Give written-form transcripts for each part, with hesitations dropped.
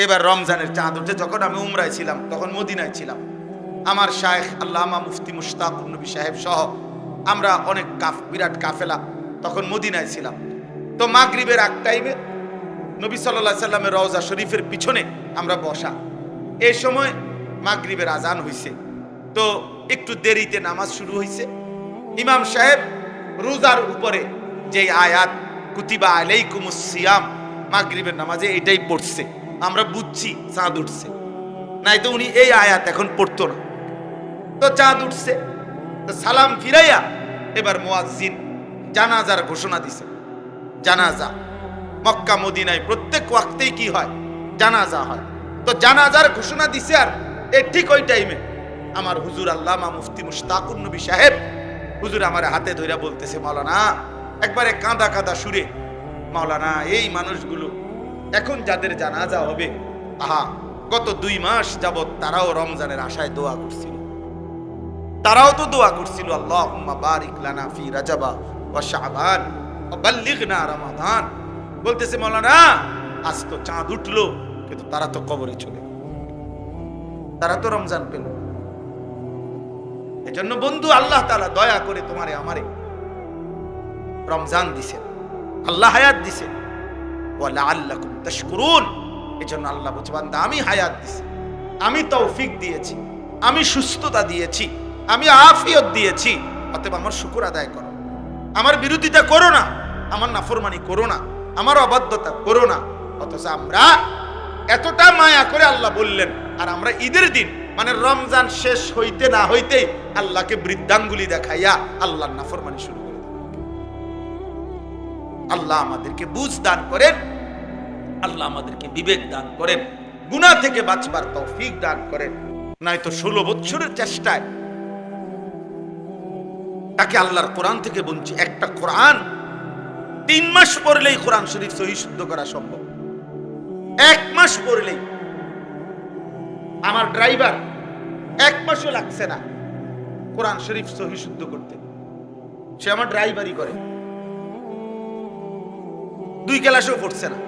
এবার রমজানের চাঁদ উঠে যখন আমি উমরায় ছিলাম, তখন মদিনায় ছিলাম। আমার শায়েখ আল্লামা মুফতি মুশতাকুর নবী সাহেব সহ আমরা অনেক বিরাট কাফেলা তখন মদিনায় ছিলাম। তো মাগরিবের আগ টাইমে নবী সাল্লাল্লাহু আলাইহি সাল্লামের রওজা শরীফের পিছনে আমরা বসা। এই সময় মাগরিবের আজান হইছে, তো একটু দেরিতে নামাজ শুরু হইছে। ইমাম সাহেব রোজার উপরে যে আয়াত কুতিবা আলাইকুমুস সিয়াম মাগরিবের নামাজে এটাই পড়ছে। আমরা বুঝছি চাঁদ উঠছে, নাই তো উনি এই আয়াত এখন পড়তো না। তো চাঁদ উঠছে, তো সালাম ফিরাইয়া এবার মুয়াজ্জিন জানাজার ঘোষণা দিছে। জানাজা মক্কা মদিনায় প্রত্যেক ওয়াক্তেই কি হয়, জানাজা হয়। তো জানাজার ঘোষণা দিছে, আর ঠিক ওই টাইমে আমার হুজুর আল্লামা মুফতি মুশতাকুর নবী সাহেব হুজুর আমার হাতে ধইরা বলতেছে, মাওলানা, একবারে কাঁদা কাঁদা সুরে, মাওলানা, এই মানুষগুলো এখন যাদের জানাজা হবে, আহা, গত 2 মাস যাবত তারাও রমজানের আশায় দোয়া করছিল, তারাও তো দোয়া করছিল, আল্লাহুম্মা বারিক লানা ফি রাজাবা ওয়া শাবান ওয়া বাল্লিগনা রমাদান। বলতেছে, মাওলানা, আজ তো চাঁদ উঠলো, কিন্তু তারা তো কবরে চলে, তারা তো রমজান পেল। এজন্য বন্ধু, আল্লাহ তাআলা দয়া করে তোমারে আমারে রমজান দিছেন, আল্লাহ হায়াত দিছেন, ওয়া লাআল্লাকুম তাশকুরুন। এজন্য আল্লাহ বলছে, বান্দা, আমি হায়াত দিছি, আমি তৌফিক দিয়েছি, আমি সুস্থতা দিয়েছি, আমি আফিয়ত দিয়েছি, অতএব আমার শুকর আদায় করো, আমার বিরোধিতা করো না, আমার নাফরমানি করো না, আমার অবাধ্যতা করো না। অথচ আমরা এতটা মায়া করে আল্লাহ বললেন, আর আমরা ঈদের দিন মানে রমজান শেষ হইতে না হইতেই আল্লাহকে বৃদ্ধাঙ্গুলি দেখাইয়া আল্লাহর নাফরমানি শুরু করে। আল্লাহ আমাদেরকে বুঝ দান করেন, আল্লাহ আমাদেরকে বিবেক দান করেন, গুনাহ থেকে বাঁচবার তৌফিক দান করেন। নয়তো 16 বছরের চেষ্টায় তাকে আল্লাহর কোরআন থেকে বঞ্চিত। একটা কোরআন 3 মাস পড়লেই কোরআন শরীফ সহি শুদ্ধ করা সম্ভব, 1 মাস পড়লেই। আমার ড্রাইভার 1 মাসও লাগছে না কোরআন শরীফ সহি শুদ্ধ করতে, সে আমার ড্রাইভারই করে, 2 ক্লাসও পড়ছে না,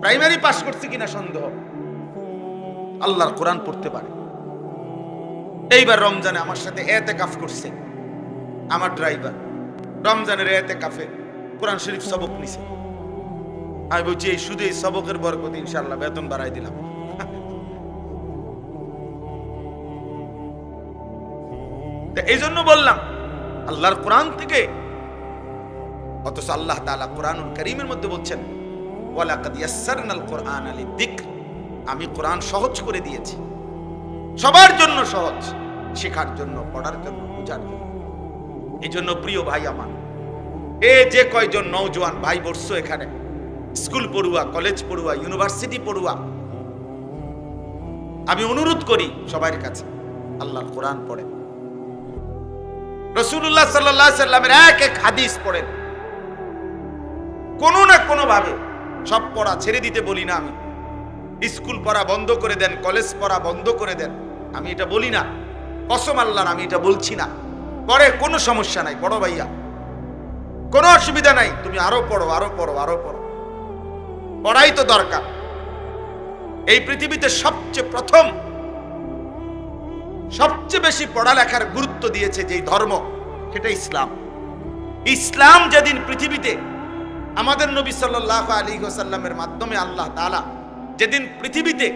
প্রাইমারি পাস করছে কিনা সন্দেহ, আল্লাহর কোরআন পড়তে পারে। এইবার রমজানে আমার সাথে ইতিকাফ করছে আমার ড্রাইভার, রমজানের ইতিকাফে কোরআন শরীফ সবক নিছে। আমি বলছি, এই শুধু এই সবকের বরকতে ইনশাআল্লাহ বেতন বাড়াই দিলাম। এই জন্য বললাম আল্লাহর কোরআন থেকে। অথচ আল্লাহ তাআলা কোরআনুল কারীমের মধ্যে বলছেন, ওয়ালাকাদ ইয়াসসারনাল কুরআনা লিযিকর, আমি কোরআন সহজ করে দিয়েছি, সবার জন্য সহজ, শেখার জন্য, পড়ার জন্য, বোঝার জন্য। এই জন্য প্রিয় ভাই আমার, এই যে কয়জন নওজোয়ান ভাই বসছো এখানে, স্কুল পড়ুয়া, কলেজ পড়ুয়া, ইউনিভার্সিটি পড়ুয়া, আমি অনুরোধ করি সবার কাছে, আল্লাহর কোরআন পড়েন, রাসূলুল্লাহ সাল্লাল্লাহু আলাইহি সাল্লামের এক হাদিস পড়েন, কোনো না কোনো ভাবে। সব পড়া ছেড়ে দিতে বলি না আমি, স্কুল পড়া বন্ধ করে দেন, কলেজ পড়া বন্ধ করে দেন, আমি এটা বলি না, কসম আল্লাহর আমি এটা বলছি না। পড়ে কোনো সমস্যা নাই, পড়ো ভাইয়া, কোনো অসুবিধা নাই, তুমি আরো পড়ো, আরো পড়ো, আরো পড়ো, পড়াই তো দরকার। এই পৃথিবীতে সবচেয়ে প্রথম, সবচেয়ে বেশি পড়ালেখার গুরুত্ব দিয়েছে যেই ধর্ম, সেটা ইসলাম। ইসলাম যেদিন পৃথিবীতে আমাদের নবী সাল্লাল্লাহু আলাইহি ওয়াসাল্লামের মাধ্যমে আল্লাহ তাআলা যেদিন পৃথিবীতে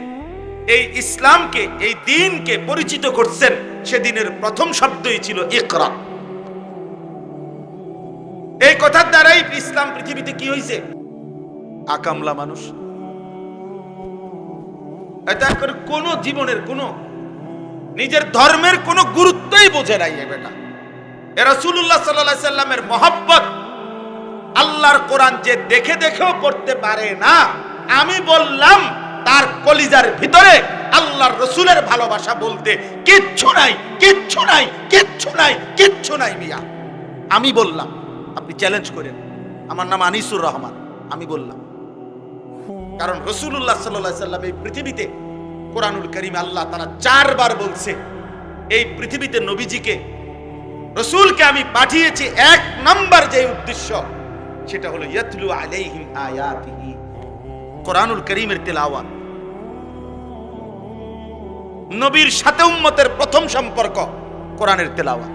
এই ইসলামকে, এই দ্বীনকে পরিচিত করছেন, সেদিনের প্রথম শব্দই ছিল ইকরা। এই কথার দ্বারাই ইসলাম পৃথিবীতে কি হয়েছে, আকামলা মানুষ। এটা করে কোন জীবনের কোন নিজের ধর্মের কোন গুরুত্বই বোঝে নাই বেটা। এ রাসূলুল্লাহ সাল্লাল্লাহু আলাইহি সাল্লামের মহব্বত, আল্লাহর কোরআন যে দেখে দেখেও পড়তে পারে না, আমি বললাম তার কলিজার ভিতরে আল্লাহর রাসূলের ভালোবাসা বলতে কিচ্ছু নাই, কিচ্ছু নাই, কিচ্ছু নাই, কিচ্ছু নাই মিয়া। আমি বললাম, আপনি চ্যালেঞ্জ করেন, আমার নাম আনিসুর রহমান, আমি বললাম। কারণ রাসূলুল্লাহ সাল্লাল্লাহু আলাইহি সাল্লাম এই পৃথিবীতে, কোরআনুল কারীমে আল্লাহ তাআলা 4 বার বলছে, এই পৃথিবীতে নবীজিকে, রাসূলকে আমি পাঠিয়েছি 1 নাম্বার যে উদ্দেশ্য, সেটা হলো ইয়াতলু আলাইহিম আয়াতিহি, কোরআনুল কারীমের তেলাওয়াত। নবীর সাথে উম্মতের প্রথম সম্পর্ক কোরআনের তেলাওয়াত,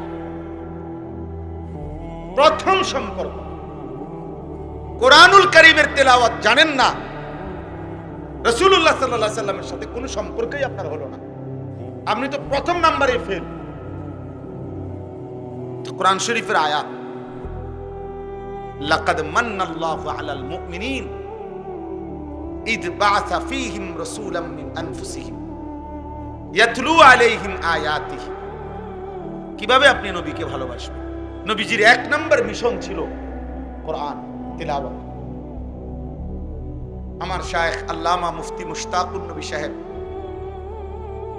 প্রথম সম্পর্ক কোরআনুল কারীমের তেলাওয়াত। জানেন না, রাসূলুল্লাহ সাল্লাল্লাহু আলাইহি সাল্লামের সাথে কোনো সম্পর্কই আপনার হলো না, আপনি তো প্রথম নাম্বারে ফেল। কোরআন শরীফের আয়াত, লাকাদ মান্নাল্লাহু আলাল মুমিনিন ইদ বাআসা ফীহিম রাসূলাম মিন আনফুসিহিম ইয়াতলু আলাইহিম আয়াতিহি। কিভাবে আপনি নবীকে ভালোবাসবেন? নবীজির এক নাম্বার মিশন ছিল কোরআন তিলাওয়াত। আমার শায়েখ আল্লামা মুফতি মুশতাকুর নবী সাহেব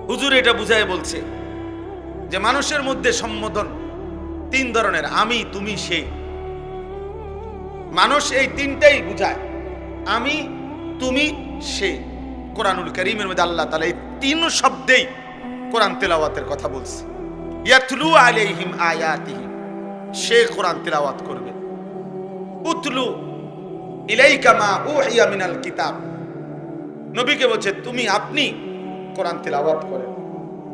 হুজুর এটা বুঝায় বলছে যে মানুষের মধ্যে সম্বোধন তিন ধরনের, আমি, তুমি, সে। মানুষ এই তিনটাই বুঝায়, আমি, তুমি, সে। কোরআনুল কারীমের মধ্যে আল্লাহ তাআলা এই তিন শব্দেই কোরআন তেলাওয়াতের কথা বলছে। ইয়াতলু আলাইহিম আয়াতিহি, সে কোরআন তেলাওয়াত করবে। উতলু ইলাইকা মা উহিয়া মিনাল কিতাব, নবীকে বলছে তুমি, আপনি কোরআন তেলাওয়াত করেন।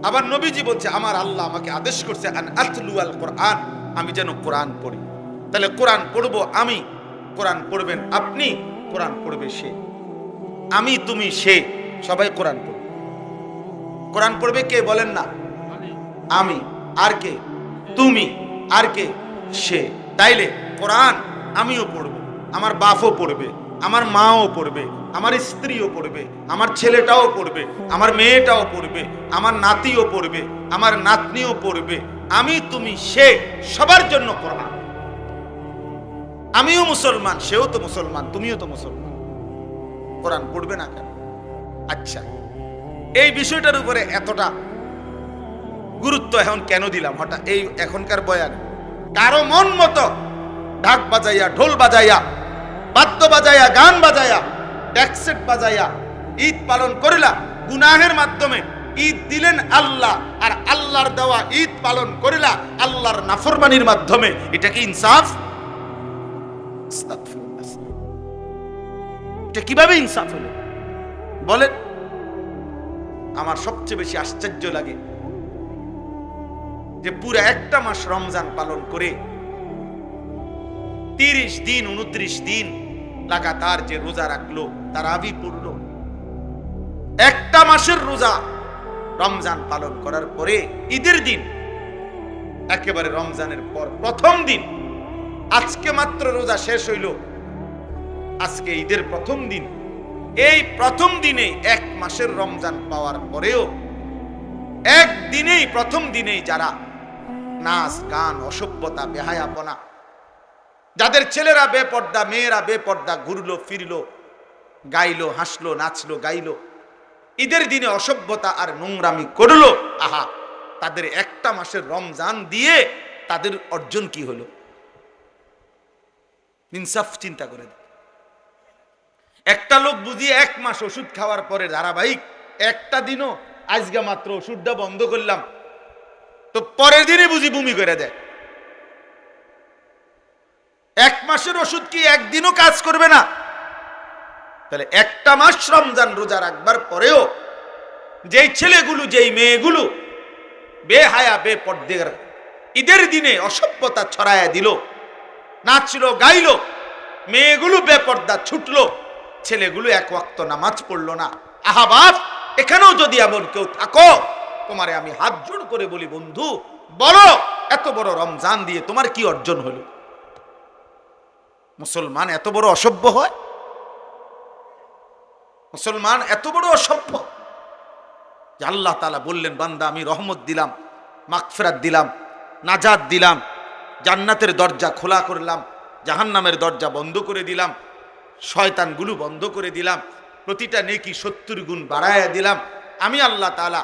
আবার নবীজি বলছে আমার আল্লাহ আমাকে আদেশ করছে আন আতলু আল কোরআন, আমি যেন কোরআন পড়ি। তাহলে কোরআন পড়বো আমি, কোরআন পড়বেন আপনি, কোরআন পড়বে সে। আমি, তুমি, সে, সবাই কোরআন পড়বে। কোরআন পড়বে কে বলেন না? আমি। আর কে? তুমি। আর কে? সে। তাইলে কোরআন আমিও পড়বো, আমার বাপও পড়বে, আমার মাও পড়বে, আমার স্ত্রীও পড়বে, আমার ছেলেটাও পড়বে, আমার মেয়েটাও পড়বে, আমার নাতিও পড়বে, আমার নাতনিও পড়বে। আমি, তুমি, সে, সবার জন্য কোরআন। আমিও মুসলমান, সেও তো মুসলমান, তুমিও তো মুসলমান, কোরআন পড়বে না কেন? আচ্ছা, এই বিষয়টার উপরে এতটা গুরুত্ব এখন কেন দিলাম হঠাৎ এই এখনকার বয়ানে? কারো মন মতো ঢাক বাজাইয়া, ঢোল বাজাইয়া, বাদ্য বাজাইয়া, গান বাজাইয়া, ট্যাক্সেট বাজাইয়া ঈদ পালন করিলা, গুনাহের মাধ্যমে ঈদ দিলেন আল্লাহ, আর আল্লাহর দেওয়া ঈদ পালন করিলা আল্লাহর নাফরমানির মাধ্যমে। এটা কি ইনসাফ? এটা কিভাবে ইনসাফ হলো বলেন? আমার সবচেয়ে বেশি আশ্চর্য লাগে যে পুরো একটা মাস রমজান পালন করে 30 দিন 29 দিন লাগাতার যে রোজা রাখলো, তারাবি পড়লো, একটা মাসের রোজা রমজান পালন করার পরে ঈদের দিন, একেবারে রমজানের পর প্রথম দিন, আজকে মাত্র রোজা শেষ হইল, আজকে ঈদের প্রথম দিন, এই প্রথম দিনে এক মাসের রমজান পাওয়ার পরেও একদিনেই, প্রথম দিনেই যারা নাচ গান, অসভ্যতা, বেহায়াপনা, যাদের ছেলেরা বেপর্দা, মেয়েরা বেপর্দা ঘুরলো ফিরলো, গাইলো, হাসলো, নাচলো, গাইলো, ঈদের দিনে অসভ্যতা আর নোংরামি করলো, আহা, তাদের একটা মাসের রমজান দিয়ে তাদের অর্জন কি হলো? ইনসাফ চিন্তা করে। একটা লোক বুঝিয়ে এক মাস ওষুধ খাওয়ার পরে ধারাবাহিক একটা দিনও, আজকে মাত্র ওষুধটা বন্ধ করলাম, তো পরের দিনে বুঝি বমি করে দেয়। এক মাসের ওষুধ কি একদিনও কাজ করবে না? তাহলে একটা মাস রমজান রোজা রাখবার পরেও যেই ছেলেগুলো, যেই মেয়েগুলো বেহায়া, বেপর্দার ঈদের দিনে অসভ্যতা ছড়ায়া দিল, নাচলো, গাইলো, মেয়েগুলো বেপর্দা ছুটলো, ছেলেগুলো এক ওয়াক্ত নামাজ পড়লো না, আহা বাপ, এখানেও যদি এমন কেউ থাকো, তোমারে আমি হাত জোড় করে বলি, বন্ধু বলো, এত বড় রমজান দিয়ে তোমার কি অর্জন হলো? মুসলমান এত বড় অসভ্য হয়? মুসলমান এত বড় অসভ্য যে আল্লাহ তাআলা বললেন, বান্দা আমি রহমত দিলাম, মাগফিরাত দিলাম, নাজাত দিলাম, জান্নাতের দরজা খোলা করলাম, জাহান্নামের দরজা বন্ধ করে দিলাম, শয়তানগুলো বন্ধ করে দিলাম, প্রতিটা নেকি 70 গুণ বাড়ায়া দিলাম, আমি আল্লাহ তাআলা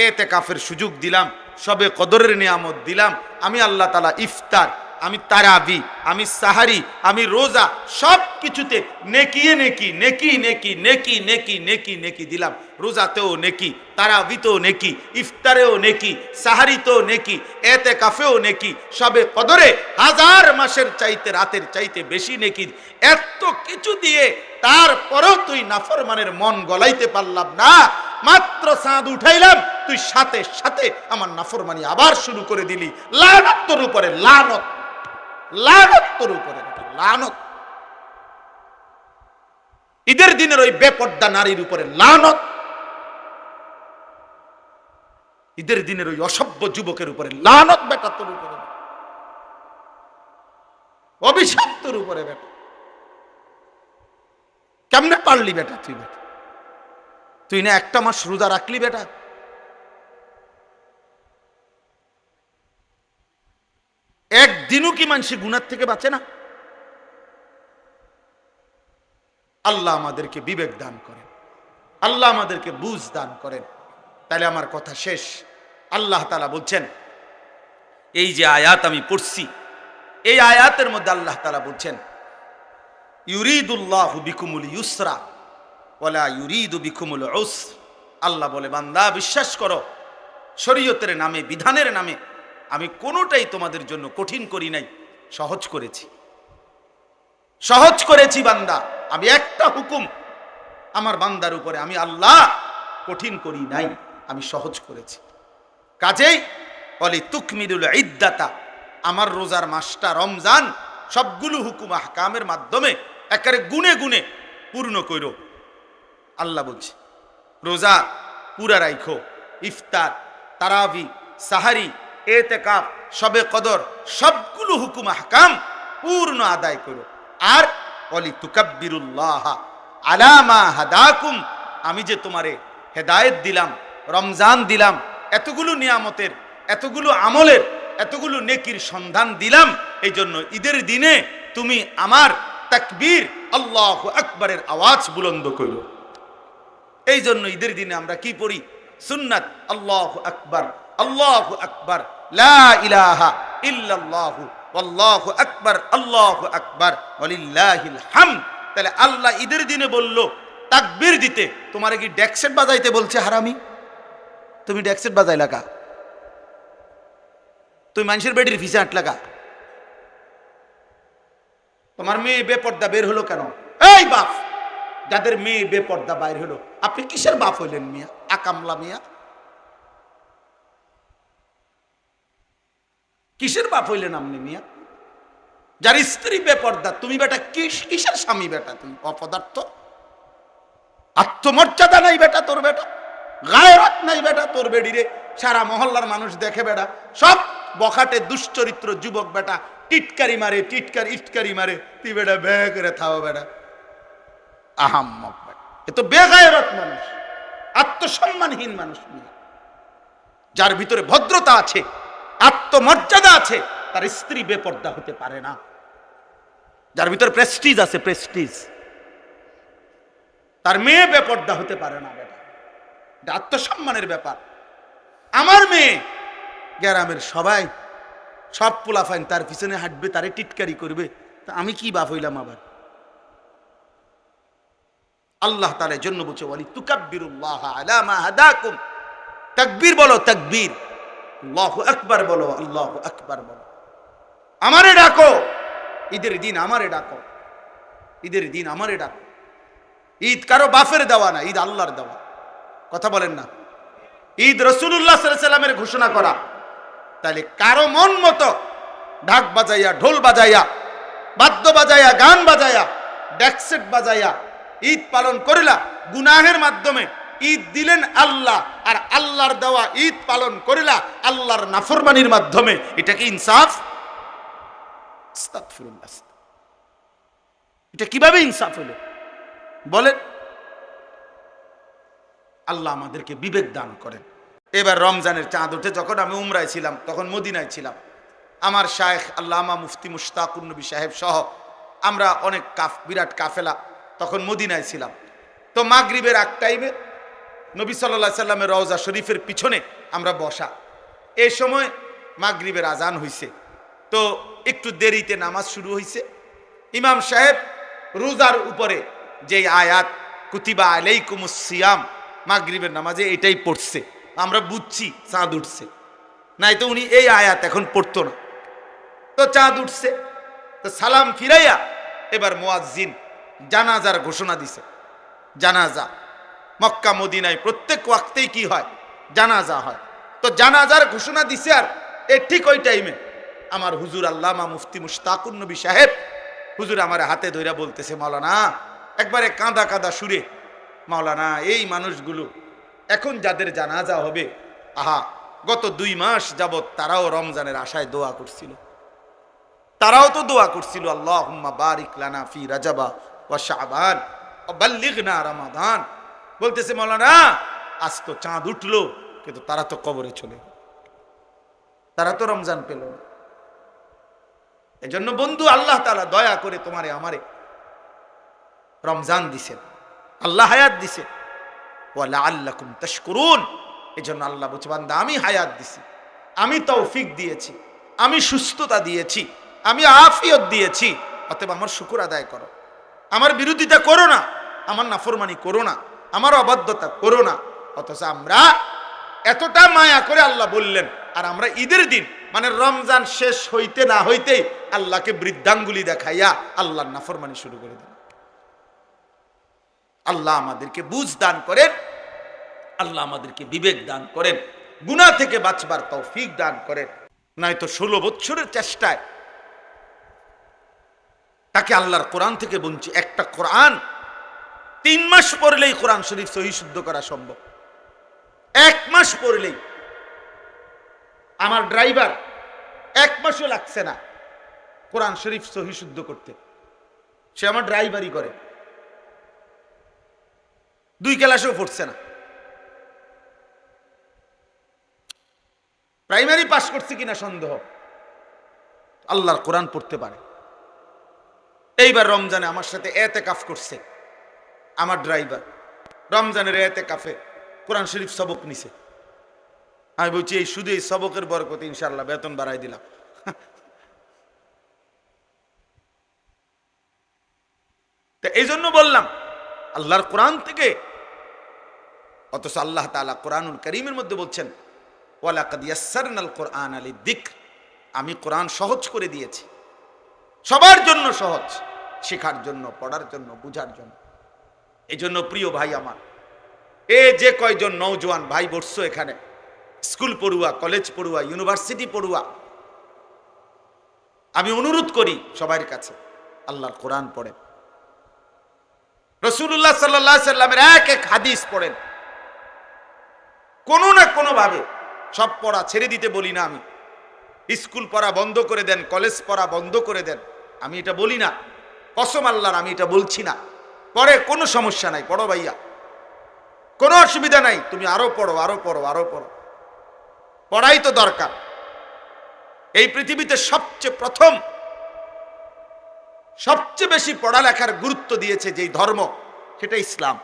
এতেকাফের সুযোগ দিলাম, সবে কদরের নিয়ামত দিলাম, আমি আল্লাহ তাআলা ইফতার, আমি তারাবি, আমি সাহারি, আমি রোজা, সব কিছুতে নেকিয়ে নেকি নেকি নেকি নেকি নেকি নেকি নেকি দিলাম। রোজাতেও নেকি, তারাবিতেও নেকি, ইফতারেও নেকি, সাহারিতেও নেকি, এতেকাফেও নেকি, সবে কদরে হাজার মাসের চাইতে রাতের চাইতে বেশি নেকি। এত কিছু দিয়ে তারপরেও তুই নাফরমানের মন গলাইতে পারলাম না। মাত্র চাঁদ উঠাইলাম, তুই সাথে সাথে আমার নাফরমানি আবার শুরু করে দিলি। লানত তোর উপরে, লানত, লানত তোর উপরে, লানত। ঈদের দিনের ওই বেপর্দা নারীর উপরে লানত, ঈদের দিনের ওই অসভ্য যুবকের উপরে লানত বেটা, তোর উপরে অভিশাপ, তোর উপরে বেটা। কেমনে পারলি বেটা তুই? বেটা তুই না একটা মাস রোজা রাখলি বেটা? একদিনও কি মানুষ গুনার থেকে বাঁচে না? আল্লাহ আমাদেরকে বিবেক দান করেন, আল্লাহ আমাদেরকে বুঝ দান করেন। তাহলে আমার কথা শেষ। আল্লাহ তাআলা বলছেন, এই যে আয়াত আমি পড়ছি, এই আয়াতের মধ্যে আল্লাহ তাআলা বলছেন, ইউরিদুল্লাহু বিকুমুল ইউসরা ওয়ালা ইউরিদু বিকুমুল উসর। আল্লাহ বলে, বান্দা বিশ্বাস করো, শরীয়তের নামে, বিধানের নামে আমি কোনোটাই তোমাদের জন্য কঠিন করি নাই, সহজ করেছি, সহজ করেছি। বান্দা, আমি একটা হুকুম আমার বান্দার উপরে আমি আল্লাহ কঠিন করি নাই, আমি সহজ করেছি। কাজেই বলি তুকমিলুল ইদ্দাতা, আমার রোজার মাসটা রমজান সবগুলো হুকুম আহকামের মাধ্যমে একেবারে গুনে গুনে পূর্ণ করো। আল্লাহ বলছে রোজা পুরা রাইখো, ইফতার, তারাবি, সাহারি, এতেকাফ, শবে কদর, সবগুলো হুকুম আহকাম পূর্ণ আদায় করো। আর বলি তুকাব্বিরুল্লাহ আলা মা হাদাকুম, আমি যে তোমারে হেদায়েত দিলাম, রমজান দিলাম, এতগুলো নিয়ামতের, এতগুলো আমলের, এতগুলো নেকির সন্ধান দিলাম, এই জন্য ঈদের দিনে তুমি আমার তাকবীর আল্লাহু আকবারের আওয়াজ বুলন্দ করো। এই জন্য ঈদের দিনে আমরা কি পড়ি? সুন্নাত আল্লাহু আকবার, আল্লাহু আকবার, লা ইলাহা ইল্লাল্লাহু আল্লাহু আকবার, আল্লাহু আকবার ওয়ালিল্লাহিল হামদ। তাহলে আল্লাহ ঈদের দিনে বলল তাকবীর দিতে, তোমারে কি ডেকসেট বাজাইতে বলছে হারামি? তুমি ডেকসেট বাজাইলা কা? তুই মানুষের বেডির ফিসে আটলা কা? তোমার মেয়ে বেপর্দা বের হলো কেন? এই বাপ, যাদের মেয়ে বেপর্দা বাইর হলো, আপনি কিসের বাপ হইলেন মিয়া? আকামলা মিয়া, কিসের বাপ হইলেন আপনি মিয়া? যার স্ত্রী বেপর্দা, তুমি বেটা কিসের স্বামী বেটা? তুমি অপদার্থ, আত্মমর্যাদা নাই বেটা তোর, বেটা গায়রত নাই বেটা তোর বেডিরে। সারা মহল্লার মানুষ দেখে বেটা, সব বখাটে দুশ্চরিত্র যুবক বেটা, টিটকারি মারে, ইটকারি মারে, তুই বেটা বে করে থাও বেটা, আহাম্মক বেটা। এ তো বেগায়রত মানুষ, আত্মসম্মানহীন মানুষ। যার ভিতরে ভদ্রতা আছে, আত্মমর্যাদা আছে, তার স্ত্রী বেপর্দা হতে পারে না। যার ভিতরে প্রেস্টিজ আছে, প্রেস্টিজ, তার মেয়ে বেপর্দা হতে পারে না বেটা। এটা আত্মসম্মানের ব্যাপার। আমার মেয়ে গ্রামের সবাই, সব পোলাফাইন তার পিছনে হাঁটবে, তারে টিটকারি করবে, তা আমি কি বাপ হইলাম আবার? আল্লাহ তাআলার জন্য বলছে ওয়ালি তুকাব্বিরুল্লাহ আলা মা হাদাকুম, তাকবীর বলো, তাকবীর, আল্লাহু আকবার বলো, আল্লাহু আকবার বলো। আমারে ডাকো, ঈদের দিন আমারে ডাকো, ঈদের দিন আমারে ডাকো। ঈদ কারো বাপের দেওয়া না, ঈদ আল্লাহর দেওয়া। কথা বলেন না? ঈদ রাসূলুল্লাহ সাল্লাল্লাহু আলাইহি ওয়াসাল্লামের ঘোষণা করা। তাহলে কারো মন মতো ঢাক বাজাইয়া, ঢোল বাজাইয়া, বাদ্য বাজাইয়া, গান বাজাইয়া, ডেকসেট বাজাইয়া ঈদ পালন করিলা, গুনাহের মাধ্যমে ঈদ দিলেন আল্লাহ, আর আল্লাহর দেওয়া ঈদ পালন করিলা আল্লাহর নাফরমানির মাধ্যমে। এটা কি ইনসাফ? আস্তাগফিরুল্লাহ, এটা কিভাবে ইনসাফ হলো বলেন? আল্লাহ আমাদেরকে বিবেক দান করেন। এবার রমজানের চাঁদ উঠে যখন আমি উমরায় ছিলাম, তখন মদিনায় ছিলাম। আমার শায়েখ আল্লামা মুফতি মুশতাকুর নবী সাহেব সহ আমরা অনেক বিরাট কাফেলা তখন মদিনায় ছিলাম। তো মাগরিবের আগ টাইমে নবী সাল্লাল্লাহু আলাইহি সাল্লামের রওজা শরীফের পিছনে আমরা বসা। এই সময় মাগরিবের আজান হইছে। তো একটু দেরিতে নামাজ শুরু হয়েছে। ইমাম সাহেব রোজার উপরে যে আয়াত কুতিবা আলাইকুমুস সিয়াম মাগরিবের নামাজে এটাই পড়ছে, আমরা বুঝছি চাঁদ উঠছে, নাই তো উনি এই আয়াত এখন পড়তো না। তো চাঁদ উঠছে, তো সালাম ফিরাইয়া এবার মুয়াজ্জিন জানাজার ঘোষণা দিছে। জানাজা মক্কা মদিনায় প্রত্যেক ওয়াক্তেই কি হয়, জানাজা হয়। তো জানাজার ঘোষণা দিছে, আর ঠিক ওই টাইমে আমার হুজুর আল্লামা মুফতি মুশতাকুন নবী সাহেব হুজুর আমার হাতে ধইরা বলতেছে, মাওলানা একবারে কাঁদা কাঁদা সুরে, মাওলানা এই মানুষগুলো এখন যাদের জানাজা হবে, আহা গত 2 মাস যাবত তারাও রমজানের আশায় দোয়া করছিল, তারাও তো দোয়া করছিল, আল্লাহুম্মা বারিক লানা ফি রাজাবা ওয়া শাবান ওয়া বাল্লিগনা রমাদান। বলতেছে মাওলানা আজ তো চাঁদ উঠলো, কিন্তু তারা তো কবরে চলে গেল, তারা তো রমজান পেল না। এজন্য বন্ধু আল্লাহ তাআলা দয়া করে তোমারে আমারে রমজান দিছেন, আল্লাহ হায়াত দিছে, ওয়া লাআল্লাকুম তাশকুরুন। এজন্য আল্লাহ বলছে বান্দা আমি হায়াত দিছি, আমি তৌফিক দিয়েছি, আমি সুস্থতা দিয়েছি, আমি আফিয়ত দিয়েছি, অতএব আমার শুকর আদায় করো, আমার বিরোধিতা করো না, আমার নাফরমানি করো না, আমার অবাধ্যতা করো না। অথচ আমরা এতটা মায়া করে আল্লাহ বললেন, আর আমরা ঈদের দিন মানে রমজান শেষ হইতে না হইতেই আল্লাহকে বৃদ্ধাঙ্গুলি দেখাইয়া আল্লাহর নাফরমানি শুরু করে দেন। আল্লাহ আমাদেরকে বুঝ দান করেন, আল্লাহ আমাদেরকে বিবেক দান করেন, গুনাহ থেকে বাঁচবার তৌফিক দান করেন। নয়তো 16 বছরের চেষ্টায় তাকে আল্লাহর কোরআন থেকে বঞ্চিত। একটা কোরআন 3 মাস পড়লেই কোরআন শরীফ সহি শুদ্ধ করা সম্ভব, 1 মাস পড়লেই। আমার ড্রাইভার 1 মাসও লাগছে না কোরআন শরীফ সহি শুদ্ধ করতে, সে আমার ড্রাইভারই করে, 2 ক্লাসও পড়ছে না, প্রাইমারি পাস করছে কিনা সন্দেহ, আল্লাহর কোরআন পড়তে পারে। এইবার রমজানে আমার সাথে এতেকাফ করছে আমার ড্রাইভার, রমজানের এতেকাফে কোরআন শরীফ সবক নিছে। আমি বলছি এই শুধু এই সবকের বরকতে ইনশাআল্লাহ বেতন বাড়াই দিলাম। তো এই জন্য বললাম আল্লাহর কোরআন থেকে। অথচ আল্লাহ তাআলা কোরআনুল কারীমের মধ্যে বলছেন ওয়ালাকাদ ইয়াসসারনাল কোরআনা লিযিকর, আমি কোরআন সহজ করে দিয়েছি, সবার জন্য সহজ, শেখার জন্য, পড়ার জন্য, বুঝার জন্য। এই জন্য প্রিয় ভাই আমার, যে কয়জন নওজোয়ান ভাই বসছো এখানে, স্কুল পড়ুয়া, কলেজ পড়ুয়া, ইউনিভার্সিটি পড়ুয়া, আমি অনুরোধ করি সবার কাছে আল্লাহর কোরআন পড়েন, রাসূলুল্লাহ সাল্লাল্লাহু আলাইহি সাল্লামের এক হাদিস পড়েন, কোনো না কোনো ভাবে। সব পড়া ছেড়ে দিতে বলি না আমি, স্কুল পড়া বন্ধ করে দেন, কলেজ পড়া বন্ধ করে দেন, আমি এটা বলি না, কসম আল্লাহর আমি এটা বলছি না। পরে কোনো সমস্যা নাই, পড়ো ভাইয়া, কোনো অসুবিধা নাই, তুমি আরো পড়ো, আরো পড়ো, আরো পড়ো, পড়াই তো দরকার। এই পৃথিবীতে সবচেয়ে প্রথম সবচেয়ে বেশি পড়ালেখার গুরুত্ব দিয়েছে যেই ধর্ম, সেটা ইসলাম।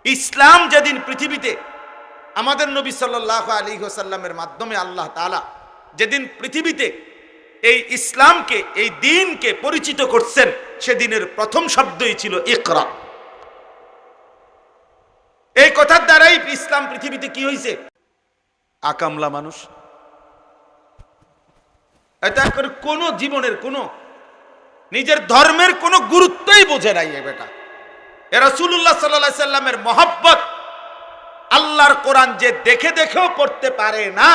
ইসলাম যেদিন পৃথিবীতে আমাদের নবী সাল্লাল্লাহু আলাইহি ওয়াসাল্লামের মাধ্যমে আল্লাহ তাআলা যেদিন পৃথিবীতে এই ইসলামকে, এই দ্বীনকে পরিচিত করছেন, সেদিনের প্রথম শব্দই ছিল ইকরা। এই কথার দ্বারাই ইসলাম পৃথিবীতে কি হয়েছে, আকামলা মানুষ। এটা করে কোন জীবনের কোন নিজের ধর্মের কোন গুরুত্বই বোঝে নাই এ বেটা। এ রাসূলুল্লাহ সাল্লাল্লাহু আলাইহি সাল্লামের মহব্বত, আল্লাহর কোরআন যে দেখে দেখেও পড়তে পারে না,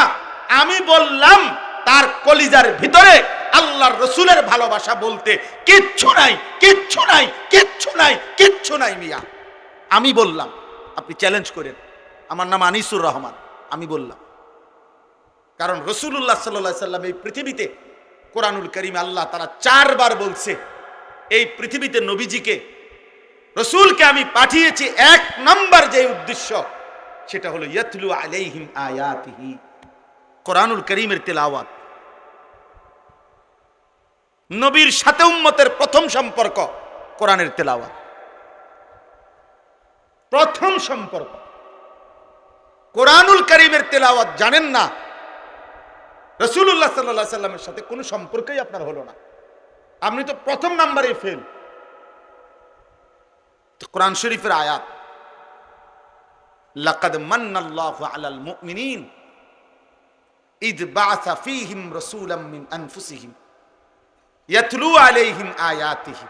আমি বললাম তার কলিজার ভিতরে আল্লাহর রসুলের ভালোবাসা বলতে কিচ্ছু নাই, কিচ্ছু নাই, কিচ্ছু নাই, কিচ্ছু নাই মিয়া। আমি বললাম, আপনি চ্যালেঞ্জ করেন, আমার নাম আনিসুর রহমান, আমি বললাম। কারণ রাসূলুল্লাহ সাল্লাল্লাহু আলাইহি সাল্লাম এই পৃথিবীতে কোরআনুল কারীমে আল্লাহ তাআলা 4 বার বলছে, এই পৃথিবীতে নবীজিকে, রসূলকে আমি পাঠিয়েছি 1 নাম্বার যে উদ্দেশ্য, সেটা হলো ইয়াতলু আলাইহিম আয়াতিহি, কোরআনুল কারীমের তেলাওয়াত। নবীর সাথে উম্মতের প্রথম সম্পর্ক কোরআনের তেলাওয়াত, প্রথম সম্পর্ক কোরআনুল কারীমের তেলাওয়াত। জানেন না রাসূলুল্লাহ সাল্লাল্লাহু আলাইহি সাল্লামের সাথে কোনো সম্পর্কই আপনার হলো না, আপনি তো প্রথম নাম্বারে ফেল। কোরআন শরীফের আয়াত, লাকাদ মান্নাল্লাহু আলাল মুমিনিন ইদ বাআসা ফীহিম রাসূলাম মিন আনফুসিহিম ইয়াতলু আলাইহিম আয়াতিহি।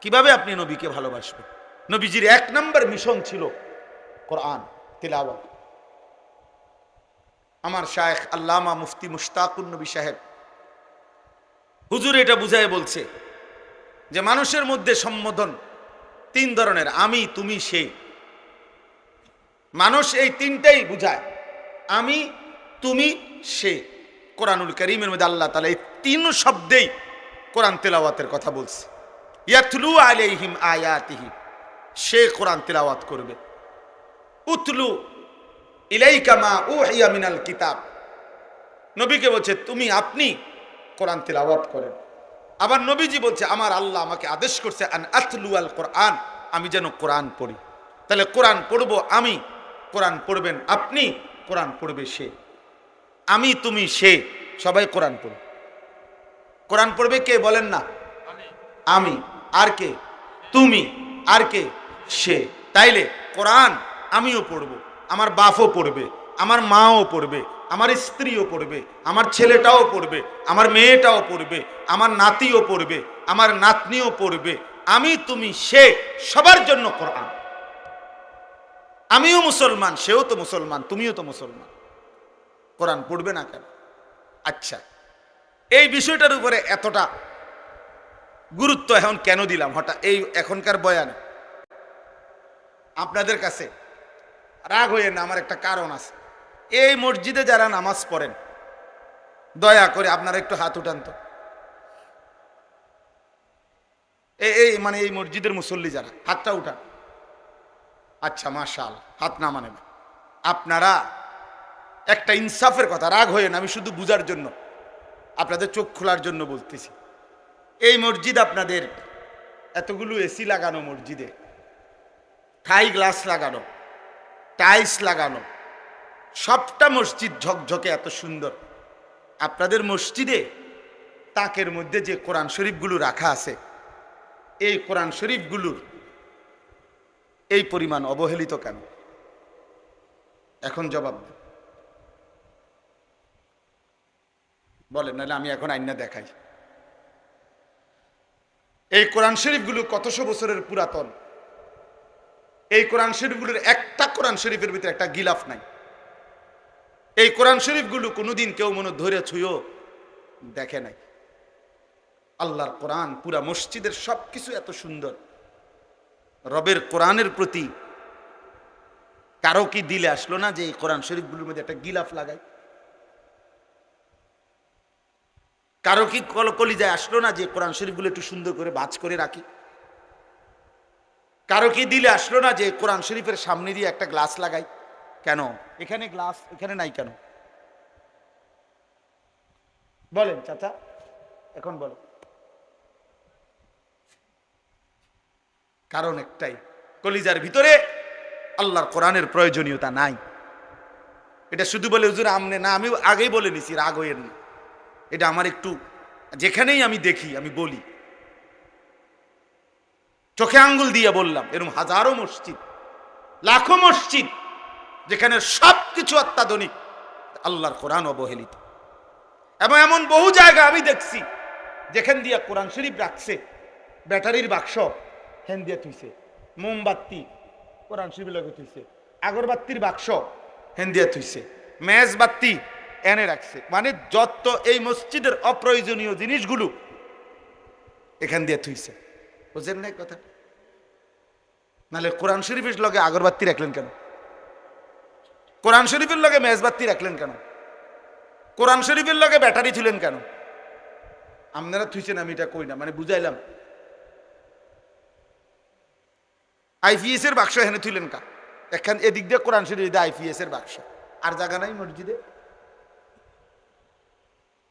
কিভাবে আপনি নবীকে ভালোবাসবেন? নবীজির এক নাম্বার মিশন ছিল কোরআন তিলাওয়াত। আমার শায়েখ আল্লামা মুফতি মুশতাকুন নবী সাহেব হুজুর এটা বুঝায় বলছে যে মানুষের মধ্যে সম্বোধন তিন ধরনের, আমি, তুমি, সে। মানুষ এই তিনটাই বুঝায়, আমি, তুমি, সে। কোরআনুল কারীমের মধ্যে আল্লাহ তাআলা এই তিন শব্দেই কোরআন তেলাওয়াতের কথা বলছে। ইয়াতলু আলাইহিম আয়াতিহি, সে কোরআন তেলাওয়াত করবে। উতলু ইলাইকা মা উহিয়া মিনাল কিতাব, নবীকে বলছে তুমি, আপনি কোরআন তেলাওয়াত করেন। আবার নবীজি বলছে আমার আল্লাহ আমাকে আদেশ করছে আন আতলু আল কোরআন, আমি যেন কোরআন পড়ি। তাহলে কোরআন পড়বো আমি, কোরআন পড়বেন আপনি, কোরআন পড়বে সে। আমি, তুমি, সে, সবাই কোরআন পড়বে। কোরআন পড়বে কে বলেন না? আমি। আর কে? তুমি। আর কে? সে। তাইলে কোরআন আমিও পড়বো, আমার বাপও পড়বে, আমার মাও পড়বে, আমার স্ত্রীও পড়বে, আমার ছেলেটাও পড়বে, আমার মেয়েটাও পড়বে, আমার নাতিও পড়বে, আমার নাতনিও পড়বে। আমি, তুমি, সে, সবার জন্য কোরআন। আমিও মুসলমান, সেও তো মুসলমান, তুমিও তো মুসলমান, কোরআন পড়বে না কেন? আচ্ছা, এই বিষয়টার উপরে এতটা গুরুত্ব এখন কেন দিলাম হঠাৎ এই এখনকার বয়ানে? আপনাদের কাছে রাগ হয়ে না, আমার একটা কারণ আছে। এই মসজিদে যারা নামাজ পড়েন, দয়া করে আপনারা একটু হাত উঠান তো। এই মানে এই মসজিদের মুসল্লি যারা, হাতটা উঠান। আচ্ছা, মাশাআল্লাহ, হাত না মানে না। আপনারা একটা ইনসাফের কথা, রাগ হয়ে না, আমি শুধু বুঝার জন্য, আপনাদের চোখ খোলার জন্য বলতেছি। এই মসজিদ আপনাদের এতগুলো এসি লাগানো, মসজিদে থাই গ্লাস লাগানো, টাইলস লাগানো, সবটা মসজিদ ঝকঝকে এত সুন্দর। আপনাদের মসজিদে তাকের মধ্যে যে কোরআন শরীফগুলো রাখা আছে, এই কোরআন শরীফগুলোর এই পরিমাণ অবহেলিত কেন? এখন জবাব দেন, বলেন, নাহলে আমি এখন আইনা দেখাই। এই কোরআন শরীফগুলো কতশো বছরের পুরাতন। এই কোরআন শরীফগুলোর একটা কোরআন শরীফের ভিতরে একটা গিলাফ নাই। এই কোরআন শরীফগুলো কোনোদিন কেউ মনে ধরে ছুঁয়েও দেখে নাই। আল্লাহর কোরআন, পুরা মসজিদের সবকিছু এত সুন্দর। রবের কোরআনের প্রতি কারো কি দিলে আসলো না যে এই কোরআন শরীফগুলোর মধ্যে একটা গিলাফ লাগাই? কারো কি কলিজায় আসলো না যে কোরআন শরীফগুলো একটু সুন্দর করে ভাঁজ করে রাখি? কারো কি দিলে আসলো না যে কোরআন শরীফের সামনে দিয়ে একটা গ্লাস লাগাই? কেন এখানে গ্লাস, এখানে নাই কেন? বলেন চাচা, এখন বলো। কারণ একটাই, কলিজার ভিতরে আল্লাহর কোরআনের প্রয়োজনীয়তা নাই। এটা শুধু বলে হুজুর আমনে না, আমি আগেই বলে নিছি, রাগ হইেন না। এটা আমার একটু, যেখানেই আমি দেখি আমি বলি, চোখে আঙ্গুল দিয়ে বললাম। এরকম হাজারো মসজিদ, লাখো মসজিদ যেখানে সবকিছু অত্যাধুনিক, আল্লাহর কোরআন অবহেলিত। এবং এমন বহু জায়গা আমি দেখছি যেখান দিয়ে কোরআন শরীফ রাখছে, ব্যাটারির বাক্স হ্যান দিয়ে থুইছে, মোমবাতি কোরআন শরীফের লগে থুইছে, আগরবাতির বাক্স হ্যান দিয়ে থুইছে, মেজবাতি এনে রাখছে। মানে যত এই মসজিদের অপ্রয়োজনীয় জিনিসগুলো এখান দিয়ে থুইছে। বুঝেন না কথা? নাহলে কোরআন শরীফের লগে আগরবাতি রাখলেন কেন? কোরআন শরীফের লগে মেজবাতি রাখলেন কেন? কোরআন শরীফের লগে ব্যাটারি থুলেন কেন? আপনারা থুইছেন, আমি এটা কই না, মানে বুঝাইলাম। আইপিএস এর বাক্স এখানে থুইলেন কা? এখান এদিক দিয়ে কোরআন শরীফ, আইপিএস এর বাক্স, আর জায়গা নাই মসজিদে।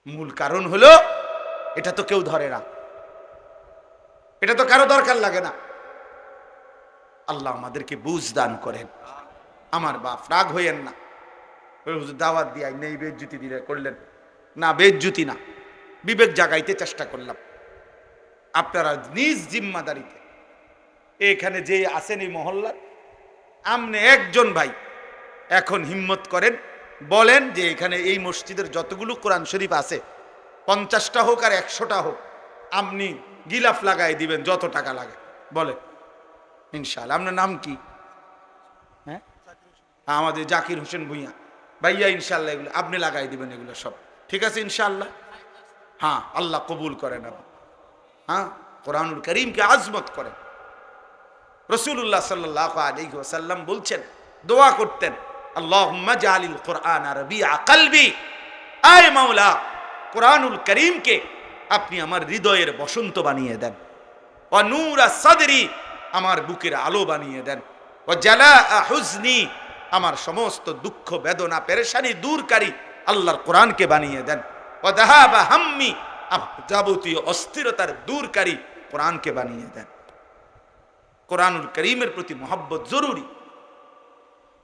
মূল কারণ হলো এটা তো কেউ ধরে না, এটা তো কারো দরকার লাগে না। আল্লাহ আমাদেরকে বুঝ দান করেন। আমার বাপ, রাগ হইয়েন না। হুজুর দাওয়াত দিয়ে নেই বেজ্জুতি দিলে করলেন না, বেজ্জুতি না, বিবেক জাগাইতে চেষ্টা করলাম। আপনারা নিজ জিম্মাদারিতে এখানে যে আছেন এই মহল্লার, আমনে একজন ভাই এখন হিম্মত করেন, বলেন যে এখানে এই মসজিদের যতগুলো কোরআন শরীফ আছে 50টা হোক আর 100টা হোক, আপনি গিলাফ লাগাই দিবেন যত টাকা লাগে, বলে ইনশাআল্লাহ। আপনার নাম কি? হ্যাঁ, আমাদের জাকির হোসেন ভুঁইয়া ভাইয়া, ইনশাআল্লাহ এগুলো আপনি লাগাই দিবেন, এগুলো সব ঠিক আছে ইনশাআল্লাহ। হ্যাঁ, আল্লাহ কবুল করেন আপনি। হ্যাঁ, কোরআনুল করিমকে আজমত করেন। রাসূলুল্লাহ সাল্লাল্লাহু আলাইহি ওয়াসাল্লাম বলছেন, দোয়া করতেন, আল্লাহুম্মা জাআলিল কুরআন রাবিআ কলবি, আয় মাওলা কোরআনুল করিমকে আপনি আমার হৃদয়ের বসন্ত বানিয়ে দেন, ওয়া নূরা সাদরি, আমার বুকের আলো বানিয়ে দেন, ওয়া জালাআ হুজনি, আমার সমস্ত দুঃখ বেদনা পেরেশানি দূরকারী আল্লাহর কোরআনকে বানিয়ে দেন, ওয়া যাহাবা হাম্মি, যাবতীয় অস্থিরতার দূরকারী কোরআনকে বানিয়ে দেন। কোরআনুল করিমের প্রতি মহব্বত জরুরি,